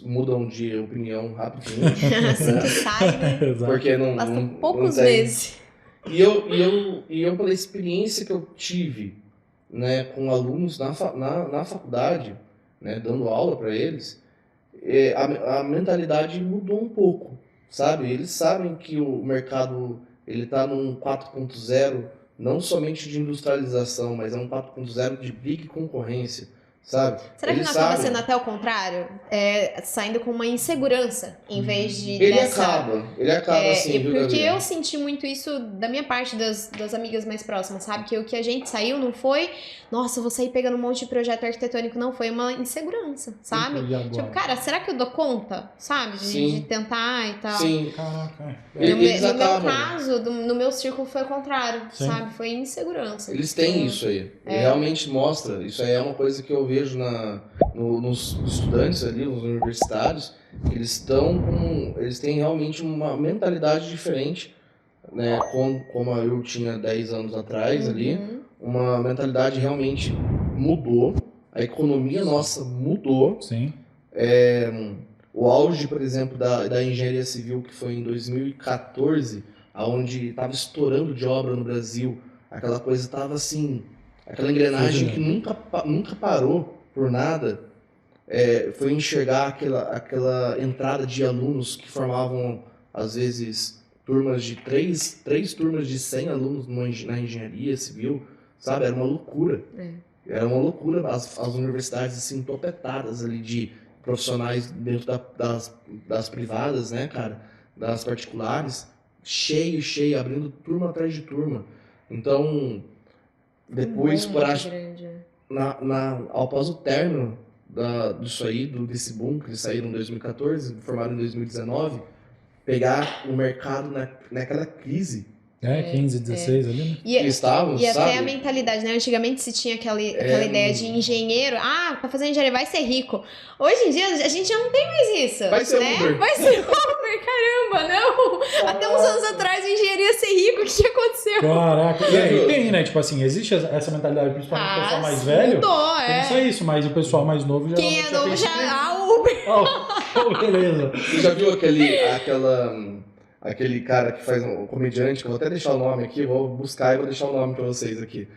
mudam de opinião rapidinho. Assim que sai, né? Porque Basta poucos não tem. meses. E eu, pela experiência que eu tive, né, com alunos na faculdade, né, dando aula para eles, a mentalidade mudou um pouco, sabe? Eles sabem que o mercado ele está num 4.0, não somente de industrialização, mas é um 4.0 de briga e concorrência, sabe? Será que não acaba sendo até o contrário? Saindo com uma insegurança, em vez de Ele acaba assim, viu, porque Gabriel? eu senti muito isso da minha parte, das amigas mais próximas, sabe? Que o que a gente saiu não foi, nossa, eu vou sair pegando um monte de projeto arquitetônico, não, foi uma insegurança, sabe? Tipo, cara, será que eu dou conta, sabe? De tentar e tal. Sim. Caraca. No meu caso, no meu círculo foi o contrário, sabe? Foi insegurança. Eles têm isso aí. Realmente mostra. Isso aí é uma coisa que eu vejo nos estudantes ali, nos universitários, que eles têm realmente uma mentalidade diferente, né? Como eu tinha 10 anos atrás ali, uma mentalidade realmente mudou, a economia nossa mudou. Sim. O auge, por exemplo, da engenharia civil, que foi em 2014, onde estava estourando de obra no Brasil, aquela coisa estava assim, aquela engrenagem que nunca parou por nada, foi enxergar aquela entrada de alunos que formavam, às vezes, turmas de três turmas de 100 alunos na engenharia civil, sabe? Era uma loucura. Era uma loucura as universidades assim, topetadas ali de profissionais dentro das privadas, né, cara? Das particulares, cheio, abrindo turma atrás de turma. Então, depois, após o término disso aí, desse boom, que eles saíram em 2014, formaram em 2019, pegar o mercado naquela crise. 15, 16 ali, né? E até a mentalidade, né? Antigamente se tinha aquela ideia de engenheiro. Pra fazer engenharia vai ser rico. Hoje em dia a gente já não tem mais isso. Vai ser Uber. Vai ser Uber, caramba, não. Até uns anos atrás a engenharia ia ser rico. O que aconteceu? Caraca. E aí tem, né? Tipo assim, existe essa mentalidade, principalmente o pessoal mais velho. Mudou, tem só isso, mas o pessoal mais novo já... Quem é novo já... Uber. Beleza. Você já viu aquele cara que faz um comediante, que eu vou até deixar o nome aqui, vou buscar e vou deixar o nome pra vocês aqui.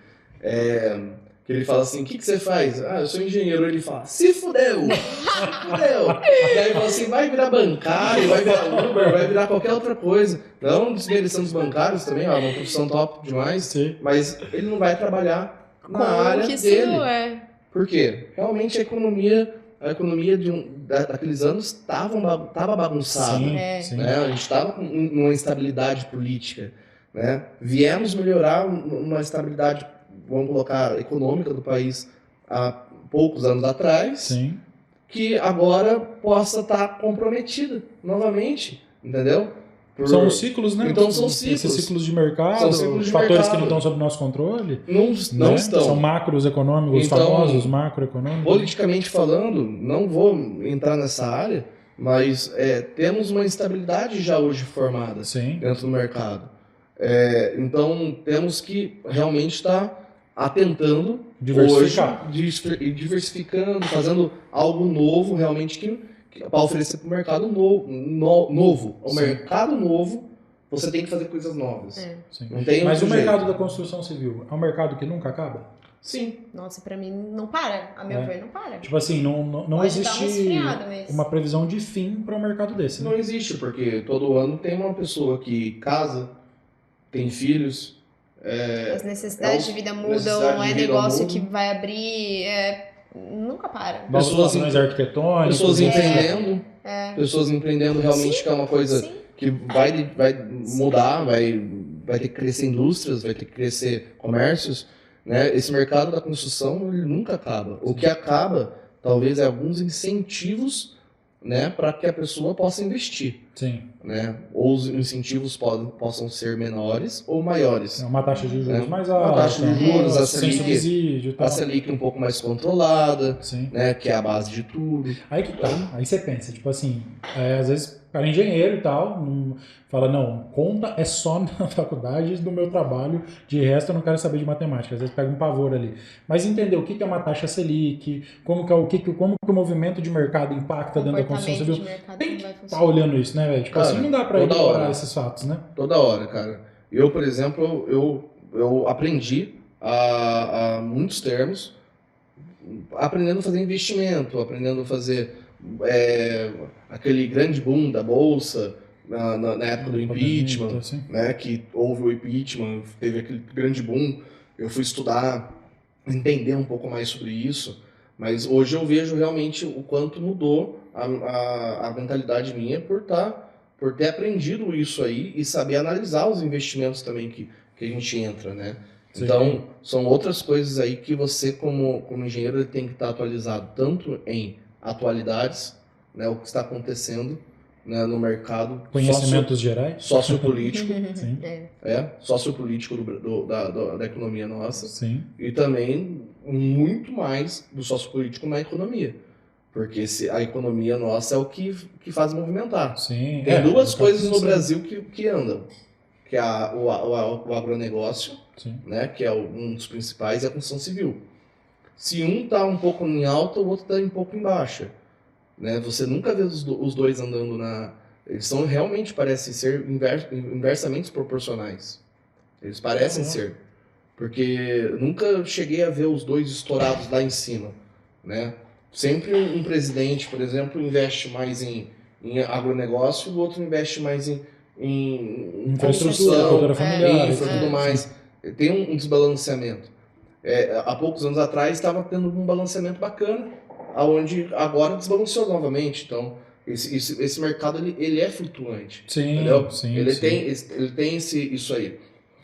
Que ele fala assim, o que você faz? Eu sou engenheiro. Ele fala, se fudeu! Se fudeu! E aí ele fala assim, vai virar bancário, vai virar Uber, vai virar qualquer outra coisa. Não desmerecendo os bancários também, é uma profissão top demais, Sim. Mas ele não vai trabalhar na área dele. Por quê? Realmente a economia daqueles anos estava bagunçada. Sim. Né? A gente estava com uma instabilidade política. Né? Viemos melhorar uma estabilidade, vamos colocar, econômica do país há poucos anos atrás, Sim. que agora possa estar comprometida novamente, entendeu? São os ciclos, né? Então são ciclos. Esses ciclos de mercado, São ciclos de fatores mercado. que não estão sob nosso controle. Não estão. São macros econômicos, Então, famosos macroeconômicos. Politicamente falando, não vou entrar nessa área, mas temos uma instabilidade já hoje formada dentro do mercado. Então temos que realmente estar atentando diversificando, fazendo algo novo realmente para oferecer para o mercado novo. O mercado novo, você tem que fazer coisas novas. Não tem Mas o jeito. mercado da construção civil é um mercado que nunca acaba? Sim. Nossa, pra mim não para. A meu ver, não para. Tipo assim, não existe uma previsão de fim para um mercado desse, né? Não existe, porque todo ano tem uma pessoa que casa, tem filhos. As necessidades de vida mudam, não é negócio que vai abrir, nunca para. Pessoas arquitetônicas. Pessoas empreendendo realmente, que é uma coisa que vai mudar, vai ter que crescer indústrias, vai ter que crescer comércios. Né? Esse mercado da construção ele nunca acaba. O que acaba, talvez, é alguns incentivos, né, para que a pessoa possa investir. Sim. Né? Ou os incentivos possam ser menores ou maiores. Uma taxa de juros mais alta. Uma taxa de juros, a Selic um pouco mais controlada, né, que é a base de tudo. Aí que tá. Aí você pensa, tipo assim, às vezes o cara é engenheiro e tal, fala, não, conta é só na faculdade do meu trabalho, de resto eu não quero saber de matemática. Às vezes pega um pavor ali. Mas entender o que é uma taxa Selic, como que o movimento de mercado impacta dentro da construção civil. Tem que estar olhando isso, né, velho? Tipo cara, assim, não dá pra ignorar esses fatos, né? Toda hora, cara. Eu, por exemplo, eu aprendi a muitos termos, aprendendo a fazer investimento, aprendendo a fazer aquele grande boom da bolsa, na época do impeachment, né, que houve o impeachment, teve aquele grande boom. Eu fui estudar, entender um pouco mais sobre isso, mas hoje eu vejo realmente o quanto mudou a mentalidade minha por ter aprendido isso aí e saber analisar os investimentos também que a gente entra, né? Sim. Então, são outras coisas aí que você, como engenheiro, ele tem que estar atualizado, tanto em atualidades, né, o que está acontecendo, né, no mercado. Conhecimentos gerais. Sociopolítico. Sim. Sociopolítico da economia nossa. Sim. E também muito mais do sociopolítico na economia. Porque a economia nossa é o que faz movimentar. Sim. Tem duas coisas no Brasil que andam. Que é o agronegócio, né, que é um dos principais, e a construção civil. Se um está um pouco em alta, o outro está um pouco em baixa. né? Você nunca vê os dois andando eles são realmente, parecem ser inversamente proporcionais. Eles parecem ser. Porque nunca cheguei a ver os dois estourados lá em cima, né? Sempre um presidente, por exemplo, investe mais em agronegócio, o outro investe mais em infraestrutura, cultura familiar, infra, tudo mais. Tem um desbalanceamento. Há poucos anos atrás estava tendo um balanceamento bacana, aonde agora desbalanceou novamente. Então, esse mercado ele é flutuante. Sim, entendeu? sim. Ele tem isso aí.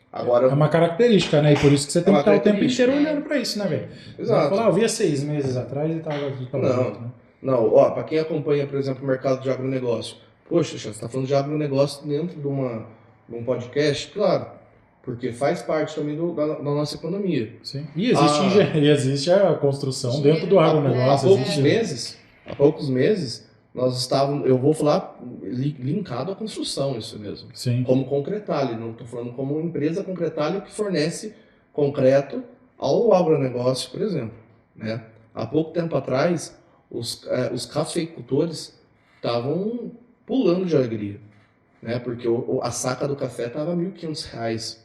Agora, é uma característica, né? E por isso que você tem que estar o tempo inteiro olhando para isso, né, velho? Exato. Falar, eu via 6 meses atrás e estava aqui para outro, né? Não, ó, para quem acompanha, por exemplo, o mercado de agronegócio, poxa, você está falando de agronegócio dentro de um podcast, claro, porque faz parte também da nossa economia. Sim. E existe a construção dentro do agronegócio. Há poucos meses, nós estávamos, eu vou falar linkado à construção, isso mesmo. Sim. Como concretalho, não estou falando como empresa concretalho que fornece concreto ao agronegócio, por exemplo, né? Há pouco tempo atrás, os cafeicultores estavam pulando de alegria, né? Porque a saca do café estava R$ 1.500,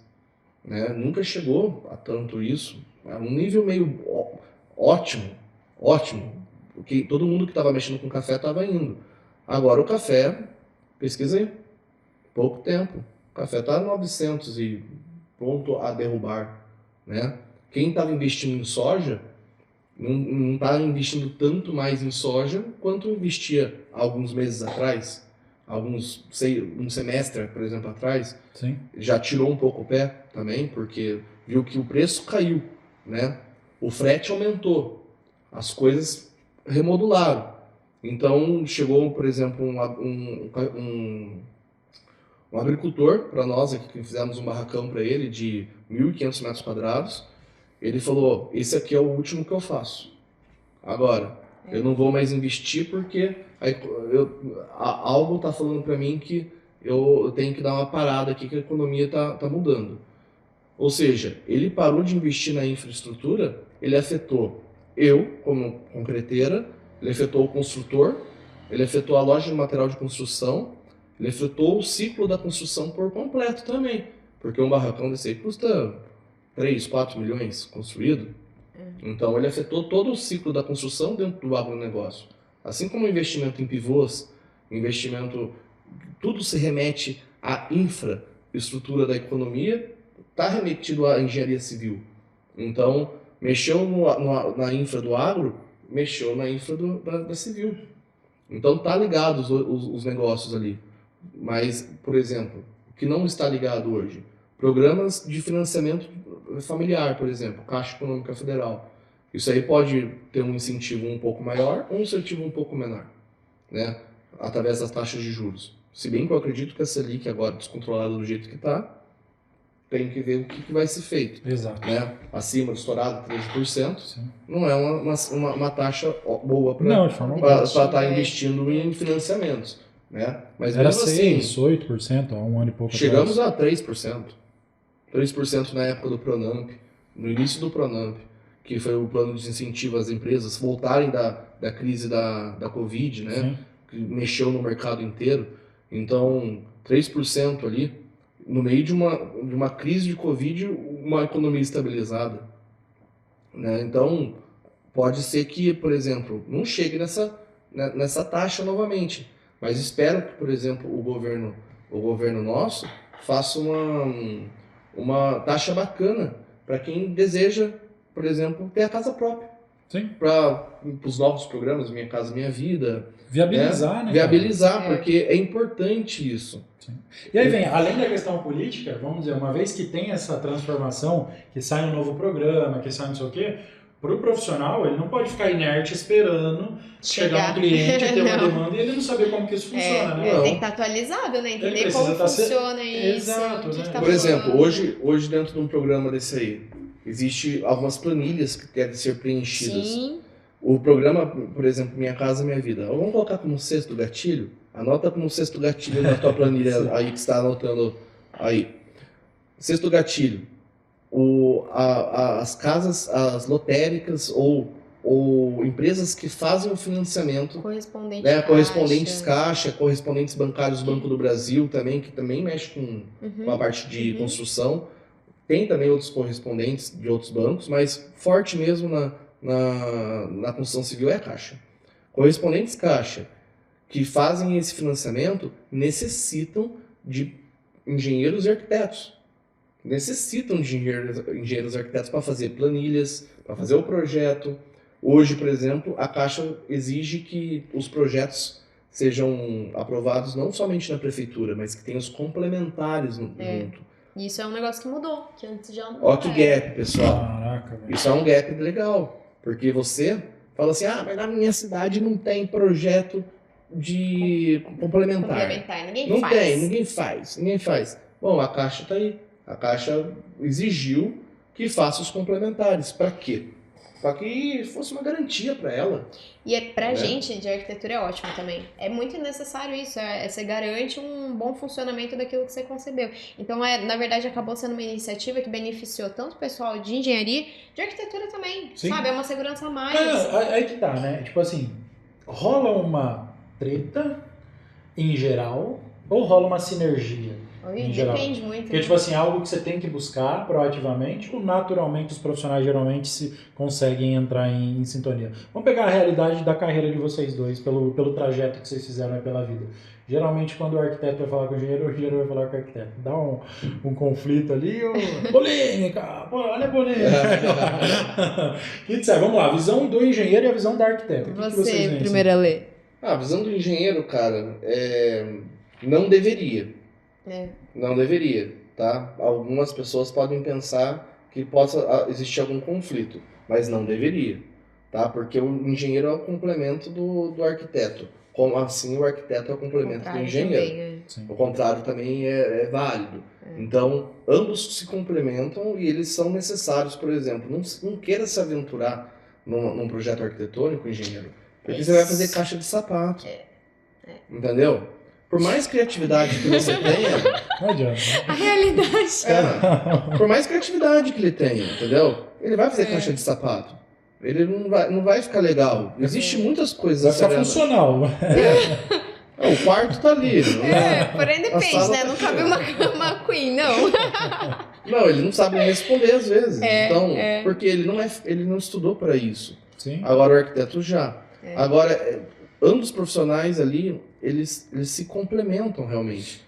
né? Nunca chegou a tanto isso. Era um nível meio ótimo, porque todo mundo que estava mexendo com café estava indo. Agora o café, pesquisa aí, pouco tempo, o café está 900 e pronto a derrubar, né? Quem estava investindo em soja não está investindo tanto mais em soja quanto investia alguns meses atrás, um semestre, por exemplo, atrás. Sim. Já tirou um pouco o pé também, porque viu que o preço caiu, né? O frete aumentou, as coisas remodularam. Então chegou, por exemplo, um agricultor para nós aqui, que fizemos um barracão para ele de 1.500 metros quadrados. Ele falou, esse aqui é o último que eu faço. Agora, eu não vou mais investir porque algo está falando para mim que eu tenho que dar uma parada aqui, que a economia está mudando. Ou seja, ele parou de investir na infraestrutura, ele afetou eu, como concreteira, ele afetou o construtor, ele afetou a loja de material de construção, ele afetou o ciclo da construção por completo também. Porque um barracão desse aí custa 3, 4 milhões construído. Então ele afetou todo o ciclo da construção dentro do agronegócio. Assim como o investimento em pivôs, tudo se remete à infraestrutura da economia, está remetido à engenharia civil. Então, mexeu na infra do agro, mexeu na infra da civil. Então tá ligado os negócios ali. Mas, por exemplo, o que não está ligado hoje? Programas de financiamento familiar, por exemplo, Caixa Econômica Federal. Isso aí pode ter um incentivo um pouco maior ou um incentivo um pouco menor, né? Através das taxas de juros. Se bem que eu acredito que a Selic agora, descontrolada do jeito que está, tem que ver o que vai ser feito. Exato. Né? Acima do estourado, 13%, Sim. Não é uma taxa boa para estar investindo em financiamentos. Né? Mas era mesmo 6, assim, 8% há um ano e pouco chegamos atrás. a 3%. 3% na época do Pronamp, no início do Pronamp, que foi o plano de incentivo às empresas voltarem da crise da Covid, né? Sim. Que mexeu no mercado inteiro. Então, 3% ali, no meio de uma crise de Covid, uma economia estabilizada. Né? Então, pode ser que, por exemplo, não chegue nessa taxa novamente. Mas espero que, por exemplo, o governo nosso faça uma taxa bacana para quem deseja, por exemplo, ter a casa própria. Sim. Para os novos programas, Minha Casa Minha Vida. Viabilizar, né? Viabilizar, porque é importante isso. Sim. E aí vem, além da questão política, vamos dizer, uma vez que tem essa transformação, que sai um novo programa, que sai não sei o quê, para o profissional, ele não pode ficar inerte esperando chegar um cliente, ter uma demanda e ele não saber como que isso funciona, né? Tem que estar atualizado, né? Entender como funciona isso. Exato, né? Tá por exemplo, hoje dentro de um programa desse aí, existe algumas planilhas que devem ser preenchidas. Sim. O programa, por exemplo, Minha Casa Minha Vida, vamos colocar como sexto gatilho? Anota como sexto gatilho na tua planilha aí que está anotando aí. Sexto gatilho. As casas, as lotéricas ou ou empresas que fazem o financiamento, Correspondente né, caixa. correspondentes caixa, correspondentes bancários, Banco do Brasil também, que também mexe com a parte de construção. Tem também outros correspondentes de outros bancos, mas forte mesmo na construção civil é a Caixa. Correspondentes Caixa que fazem esse financiamento necessitam de engenheiros e arquitetos. Necessitam de engenheiros e arquitetos para fazer planilhas, para fazer o projeto. Hoje, por exemplo, a Caixa exige que os projetos sejam aprovados não somente na prefeitura, mas que tenham os complementares junto. Isso é um negócio que mudou, que antes já não Ó que gap, pessoal. Caraca, velho. Isso é um gap legal, porque você fala assim, mas na minha cidade não tem projeto de complementar. Ninguém faz. Bom, a Caixa está aí. A Caixa exigiu que faça os complementares. Para quê? Para que fosse uma garantia para ela. E pra gente de arquitetura é ótimo também. É muito necessário isso. Você garante um bom funcionamento daquilo que você concebeu. Então, na verdade, acabou sendo uma iniciativa que beneficiou tanto o pessoal de engenharia, de arquitetura também. Sim. Sabe? É uma segurança a mais. Aí que tá, né? Tipo assim, rola uma treta em geral ou rola uma sinergia? Em geral. Depende muito. Porque, tipo assim, algo que você tem que buscar proativamente ou naturalmente os profissionais geralmente se conseguem entrar em sintonia. Vamos pegar a realidade da carreira de vocês dois, pelo trajeto que vocês fizeram aí pela vida. Geralmente, quando o arquiteto vai falar com o engenheiro vai falar com o arquiteto. Dá um conflito ali, polêmica, olha a polêmica. Vamos lá, a visão do engenheiro e a visão do arquiteto. O que vocês veem, primeira assim? lei. A visão do engenheiro, cara, não deveria. Não deveria, tá? Algumas pessoas podem pensar que possa existir algum conflito, mas não deveria, tá? Porque o engenheiro é o complemento do arquiteto. Como assim o arquiteto é o complemento do engenheiro. O contrário também é válido. Então, ambos se complementam e eles são necessários, por exemplo. Não queira se aventurar num projeto arquitetônico, engenheiro, porque você vai fazer caixa de sapato. Entendeu? Por mais criatividade que você tenha... Não adianta. A realidade. Por mais criatividade que ele tenha, entendeu? Ele vai fazer caixa de sapato. Ele não vai ficar legal. Existe muitas coisas... Vai ficar funcional. O quarto tá ali. Porém depende, né? Não cabe uma queen, não. Não, ele não sabe nem responder às vezes. Porque ele não estudou para isso. Sim. Agora o arquiteto já. Agora, ambos os profissionais ali, eles se complementam realmente.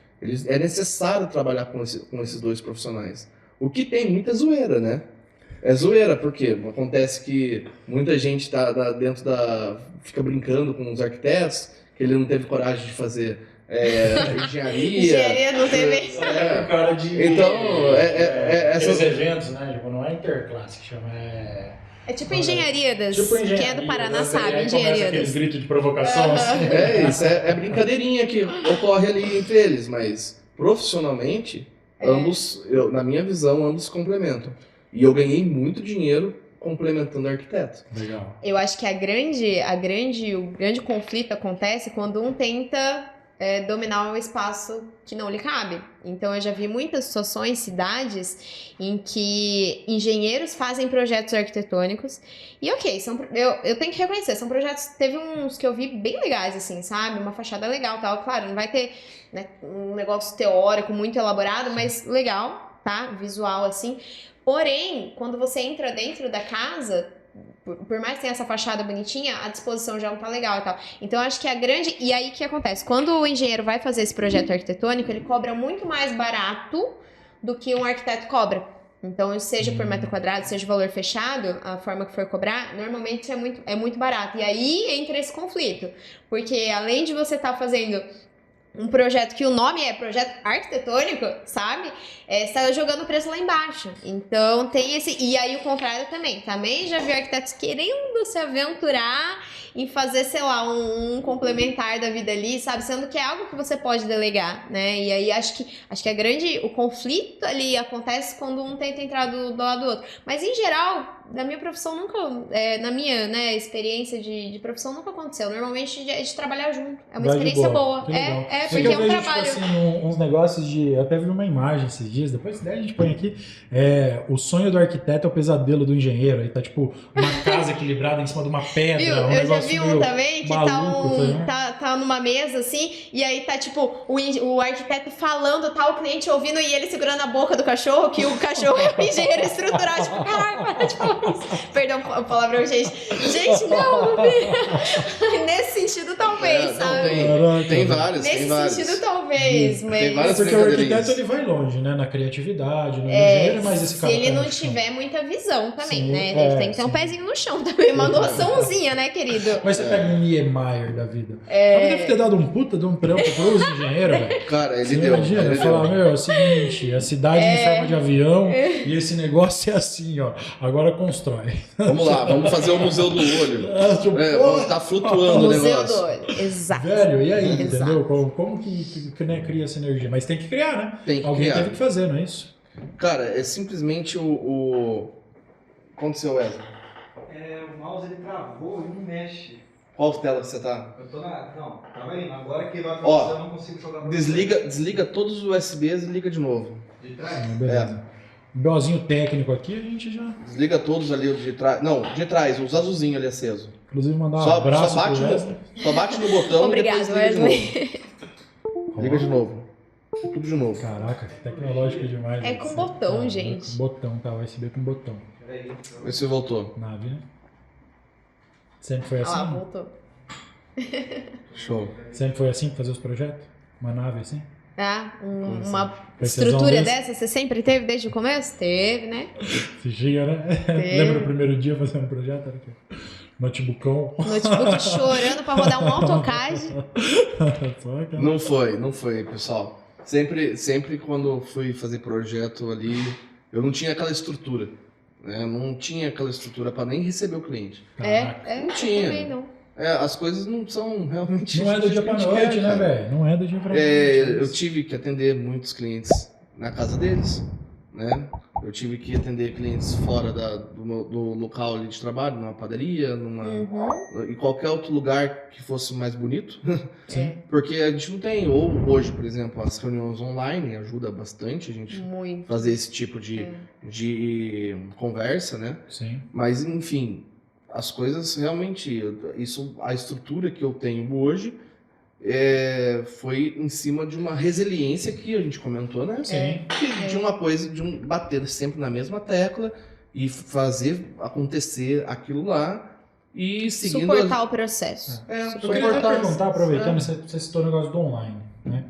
É necessário trabalhar com esses dois profissionais. O que tem muita zoeira, né? É zoeira, porque acontece que muita gente fica brincando com os arquitetos, que ele não teve coragem de fazer engenharia. Engenharia não teve. Cara de... Então, esses eventos, né? Tipo, não é interclasse que chama, É tipo engenharia quem é do Paraná sabe, engenharia aqueles gritos de provocação, assim. Isso é brincadeirinha que ocorre ali entre eles, mas profissionalmente, ambos, na minha visão, ambos se complementam. E eu ganhei muito dinheiro complementando arquiteto. Legal. Eu acho que o grande conflito acontece quando um tenta dominar o espaço que não lhe cabe. Então eu já vi muitas situações, cidades, em que engenheiros fazem projetos arquitetônicos e eu tenho que reconhecer, são projetos, teve uns que eu vi bem legais, assim, sabe? Uma fachada legal, tal, claro, não vai ter, né, um negócio teórico muito elaborado, mas legal, tá? Visual, assim. Porém, quando você entra dentro da casa, por mais que tenha essa fachada bonitinha, a disposição já não tá legal e tal. Então, acho que E aí, o que acontece? Quando o engenheiro vai fazer esse projeto arquitetônico, ele cobra muito mais barato do que um arquiteto cobra. Então, seja por metro quadrado, seja valor fechado, a forma que for cobrar, normalmente é muito barato. E aí, entra esse conflito. Porque, além de você estar fazendo um projeto que o nome é projeto arquitetônico, sabe? Você tá jogando o preço lá embaixo. Então tem esse... E aí o contrário também. Também já vi arquitetos querendo se aventurar em fazer, sei lá, um complementar da vida ali, sabe? Sendo que é algo que você pode delegar, né? E aí acho que o conflito ali acontece quando um tenta entrar do lado do outro. Mas em geral, na minha profissão nunca, na minha, né, experiência de profissão nunca aconteceu. Normalmente é de trabalhar junto. É uma Vai de experiência boa. boa. Que legal. Porque é um vejo, trabalho. Tipo assim, uns negócios de. Eu até vi uma imagem esses dias, depois daí a gente põe aqui. O sonho do arquiteto é o pesadelo do engenheiro. Aí tá tipo uma casa equilibrada em cima de uma pedra. Viu? Um Eu já negócio vi meio um também que maluco, tá numa mesa assim, e aí tá tipo o arquiteto falando, tá o cliente ouvindo e ele segurando a boca do cachorro, que o cachorro é o engenheiro estrutural. Tipo, caralho, para de falar isso. Perdão o palavrão, gente. Gente, não. Nesse sentido, talvez, sabe? Tem vários, Nesse tem vários. sentido, talvez. Mas... Tem várias Porque o arquiteto brincadeirinhas. ele vai longe, né? Na criatividade, no engenheiro, mas esse se cara ele tá não no chão. tiver muita visão também, Sim, né? Ele tem que ter um sim. pezinho no chão também, uma noçãozinha, né, querido? Mas você pega um Niemeyer da vida. Ele deve ter dado um puta de um trampo pros engenheiros, velho. Cara, ele Você deu. imagina, ele falar, deu. meu, é o seguinte, a cidade em forma de avião e esse negócio é assim, ó. Agora constrói. Vamos lá, vamos fazer o Museu do Olho. Vamos estar flutuando o Museu negócio. do olho. Exato. Velho, e aí, Exato. entendeu? Como que né, cria essa energia? Mas tem que criar, né? Tem que Alguém criar. teve que fazer, não é isso? Cara, é simplesmente o... Aconteceu, Wesley? O mouse ele travou e não mexe. Qual tela que você tá? Eu tô na. Não, tava indo. Agora que vai Ó, acontecer, eu não consigo jogar pra Desliga todos os USBs e liga de novo. você. De trás? Beleza. Um BOzinho técnico aqui, a gente já. Desliga todos ali o de trás. Não, de trás, os azulzinhos ali aceso. Inclusive, mandar um Só abraço bate pro Wesley. só bate no botão Obrigado, e depois liga de Wesley. novo. Liga de novo. Tudo de novo. Caraca, que tecnológico demais. É né? com botão, É gente. Com botão, tá? USB com botão. Peraí. Vê se voltou. Nave, né? Sempre foi Ah assim? lá, voltou. Show. Sempre foi assim pra fazer os projetos? Uma nave assim? Uma Precisão estrutura desse? dessa você sempre teve desde o começo? Teve, né? Figia, né? Lembra o primeiro dia fazendo projeto? Era o quê? Notebookão. Notebook chorando pra rodar um AutoCAD. Só que- Não foi, pessoal. Sempre quando fui fazer projeto ali, eu não tinha aquela estrutura. Né? Eu não tinha aquela estrutura para nem receber o cliente. Caraca. Não tinha. Também não. As coisas não são realmente. Não é do dia pra a gente noite, quer, né, cara. velho? Não é do dia pra noite. Eu tive que atender muitos clientes na casa deles, né? Eu tive que atender clientes fora do local ali de trabalho, numa padaria, em qualquer outro lugar que fosse mais bonito, Sim. porque a gente não tem. Ou hoje, por exemplo, as reuniões online ajuda bastante a gente Muito. fazer esse tipo de conversa, né? Sim. Mas enfim, as coisas realmente, a estrutura que eu tenho hoje foi em cima de uma resiliência que a gente comentou, né? Sim. De uma coisa, de bater sempre na mesma tecla e fazer acontecer aquilo lá e seguindo. Suportar o processo. Eu queria até perguntar, aproveitando, você citou o negócio do online, né?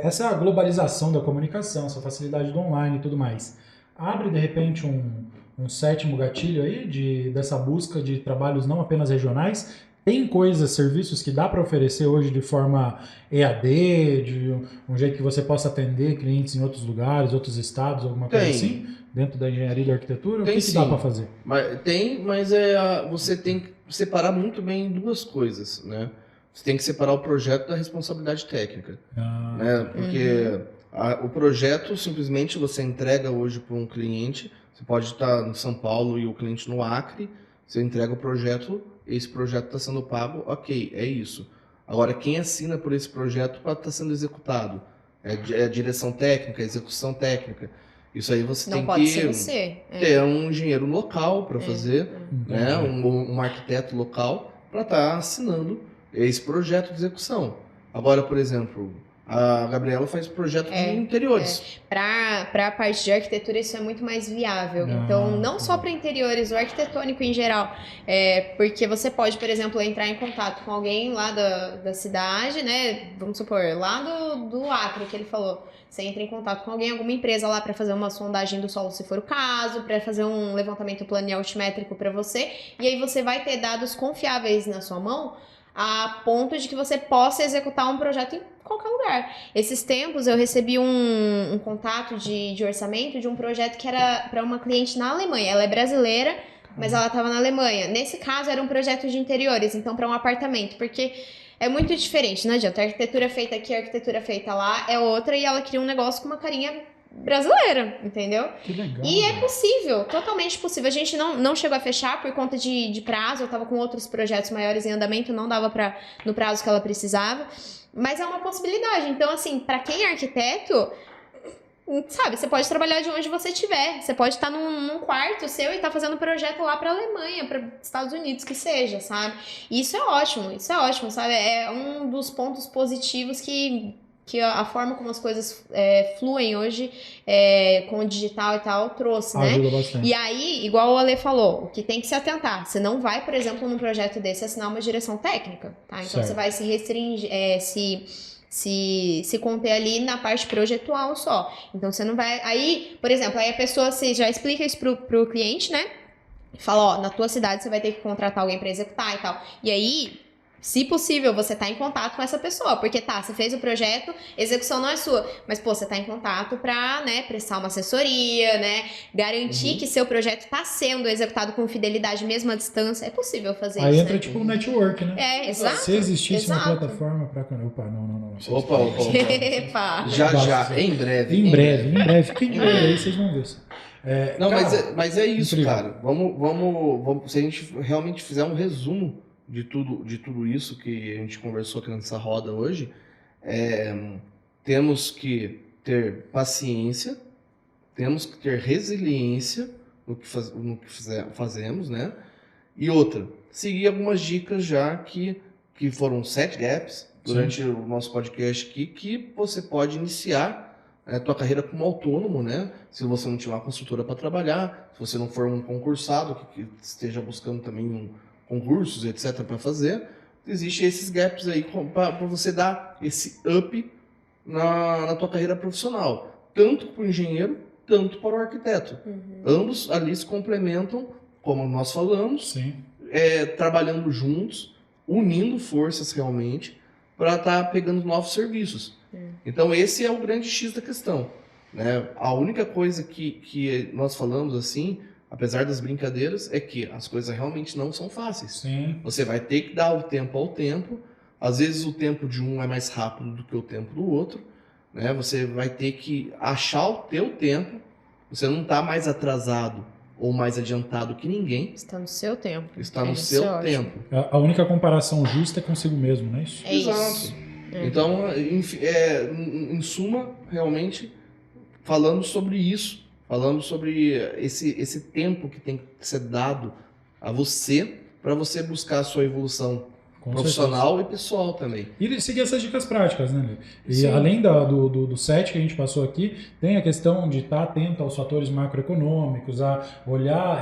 Essa globalização da comunicação, essa facilidade do online e tudo mais, abre de repente um sétimo gatilho aí dessa busca de trabalhos não apenas regionais? Tem coisas, serviços que dá para oferecer hoje de forma EAD, de um jeito que você possa atender clientes em outros lugares, outros estados, alguma coisa assim, dentro da engenharia e da arquitetura? O que dá para fazer? Mas você tem que separar muito bem duas coisas, né? Você tem que separar o projeto da responsabilidade técnica, né? Porque o projeto simplesmente você entrega hoje para um cliente. Você pode estar em São Paulo e o cliente no Acre. Você entrega o projeto, esse projeto está sendo pago, ok, é isso. Agora, quem assina por esse projeto para estar sendo executado? É a direção técnica, a execução técnica. Isso aí você Não tem pode que ser você. ter um engenheiro local para fazer, né? Um arquiteto local para estar assinando esse projeto de execução. Agora, por exemplo, a Gabriela faz projeto de interiores. Para a parte de arquitetura isso é muito mais viável. Então, não só para interiores, o arquitetônico em geral. Porque você pode, por exemplo, entrar em contato com alguém lá da cidade, né? Vamos supor, lá do Acre, que ele falou. Você entra em contato com alguém, alguma empresa lá para fazer uma sondagem do solo, se for o caso, para fazer um levantamento plano altimétrico para você. E aí você vai ter dados confiáveis na sua mão, a ponto de que você possa executar um projeto em qualquer lugar. Esses tempos eu recebi um contato de orçamento de um projeto que era para uma cliente na Alemanha. Ela é brasileira, mas ela estava na Alemanha. Nesse caso era um projeto de interiores, então para um apartamento, porque é muito diferente, não adianta. A arquitetura feita aqui, a arquitetura feita lá é outra, e ela queria um negócio com uma carinha brasileira, entendeu? Que legal. E é possível, totalmente possível. A gente não chegou a fechar por conta de prazo, eu tava com outros projetos maiores em andamento, não dava no prazo que ela precisava, mas é uma possibilidade. Então, assim, pra quem é arquiteto, sabe, você pode trabalhar de onde você estiver, você pode estar num quarto seu e estar fazendo projeto lá pra Alemanha, para Estados Unidos, que seja, sabe? E isso é ótimo, sabe? É um dos pontos positivos que a forma como as coisas fluem hoje com o digital e tal trouxe, né? Ajuda bastante. E aí, igual o Ale falou, o que tem que se atentar, você não vai, por exemplo, num projeto desse assinar uma direção técnica, tá? Então Certo. você vai se restringir, se conter ali na parte projetual só. Então você não vai... Aí, por exemplo, aí a pessoa você já explica isso pro cliente, né? Fala, ó, na tua cidade você vai ter que contratar alguém pra executar e tal. E aí... Se possível, você tá em contato com essa pessoa, porque você fez o projeto, execução não é sua, mas, pô, você tá em contato pra, né, prestar uma assessoria, né, garantir que seu projeto tá sendo executado com fidelidade mesmo à distância, é possível fazer Aí isso, entra né? tipo um network, né? Exato. Se existisse uma exato. plataforma pra... Opa, não. Opa. Epa. Já, em breve. Em breve. Fiquem de olho aí, vocês vão ver. Não, Cara, mas é isso, incrível. cara. Vamos, se a gente realmente fizer um resumo de tudo isso que a gente conversou aqui nessa roda hoje, temos que ter paciência, temos que ter resiliência no que fazemos, né? E outra, seguir algumas dicas já que foram 7 gaps durante o nosso podcast aqui, que você pode iniciar a tua carreira como autônomo, né? Se você não tiver uma consultora para trabalhar, se você não for um concursado que esteja buscando também concursos, etc., para fazer, existem esses gaps aí para você dar esse up na tua carreira profissional, tanto para o engenheiro, tanto para o arquiteto. Ambos ali se complementam, como nós falamos, Sim. trabalhando juntos, unindo forças realmente, para estar pegando novos serviços. Então esse é o grande X da questão, né? A única coisa que nós falamos assim, apesar das brincadeiras, é que as coisas realmente não são fáceis. Sim. Você vai ter que dar o tempo ao tempo. Às vezes o tempo de um é mais rápido do que o tempo do outro, né? Você vai ter que achar o teu tempo. Você não está mais atrasado ou mais adiantado que ninguém. Está no seu tempo. Está no Isso é seu ótimo. tempo. A única comparação justa é consigo mesmo, não é isso? É isso. Exato. Então, em suma, realmente, falando sobre isso, falando sobre esse tempo que tem que ser dado a você para você buscar a sua evolução Com profissional e pessoal também. E seguir essas dicas práticas, né, Lê? E Sim. além do set que a gente passou aqui, tem a questão de estar atento aos fatores macroeconômicos, a olhar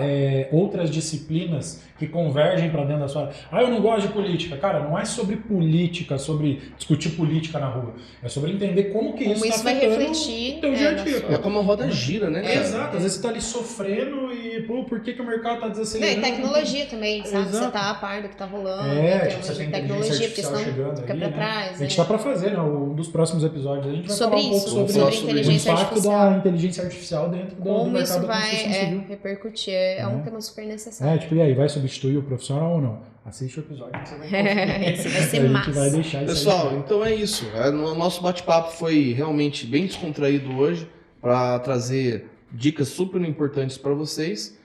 outras disciplinas que convergem para dentro da sua... eu não gosto de política. Cara, não é sobre política, sobre discutir política na rua. É sobre entender como que Como isso isso está vai afetando refletir, o teu dia a dia. na É como a roda gira, né, cara? Exato. Às vezes você tá ali sofrendo e, por que o mercado tá Não, desacelerando? e tecnologia também, sabe? Exato. Você tá a par do que tá rolando, em Tipo, termos você de tem inteligência tecnologia, porque artificial senão chegando fica aí, pra né? trás. A gente tá pra fazer, né? Um dos próximos episódios a gente vai Sobre falar um pouco isso, sobre, sobre o inteligência impacto artificial. da inteligência artificial dentro do Como mercado isso da construção vai civil. repercutir. É um Né? tema super necessário. Tipo, e aí, vai substituir o profissional ou não? Assiste o episódio que você vai entender. Esse vai ser A gente massa. vai deixar isso Pessoal, aí. então é isso. O nosso bate-papo foi realmente bem descontraído hoje para trazer dicas super importantes para vocês.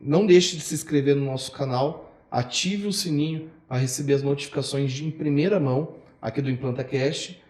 Não deixe de se inscrever no nosso canal, ative o sininho para receber as notificações em primeira mão aqui do ImplantaCast.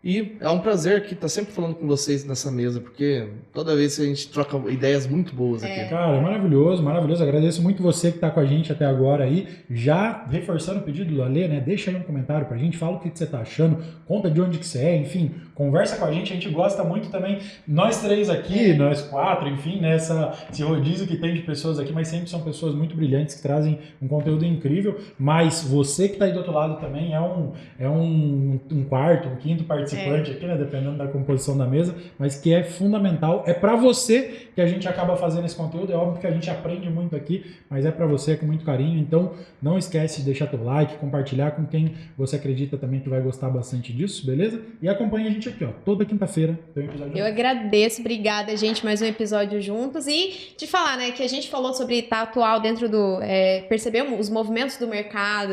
E é um prazer aqui estar sempre falando com vocês nessa mesa, porque toda vez a gente troca ideias muito boas aqui. Cara, maravilhoso, maravilhoso. Agradeço muito você que está com a gente até agora aí. Já reforçando o pedido do Alê, né? Deixa aí um comentário pra gente, fala o que você tá achando, conta de onde que você é, enfim, conversa com a gente gosta muito também. Nós 3 aqui, nós 4, enfim, nessa esse rodízio que tem de pessoas aqui, mas sempre são pessoas muito brilhantes que trazem um conteúdo incrível. Mas você que tá aí do outro lado também é um quarto, um quinto participante aqui, né? Dependendo da composição da mesa, mas que é fundamental. É pra você que a gente acaba fazendo esse conteúdo. É óbvio que a gente aprende muito aqui, mas é pra você com muito carinho. Então, não esquece de deixar teu like, compartilhar com quem você acredita também que vai gostar bastante disso, beleza? E acompanha a gente aqui, ó. Toda quinta-feira tem um episódio. Eu agradeço, obrigada, gente, mais um episódio juntos. E te falar, né, que a gente falou sobre estar atual dentro do... perceber os movimentos do mercado,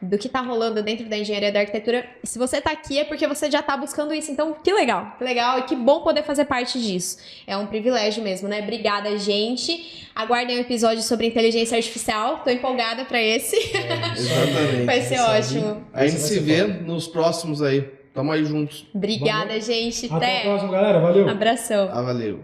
do que tá rolando dentro da engenharia da arquitetura. Se você tá aqui é porque você já já tá buscando isso. Então, que legal e que bom poder fazer parte disso. É um privilégio mesmo, né? Obrigada, gente. Aguardem um episódio sobre inteligência artificial. Tô empolgada pra esse. Exatamente. Vai ser ótimo. A gente se vê nos próximos aí. Tamo aí juntos. Obrigada, gente. Até a próxima, galera. Valeu. Abração. Valeu.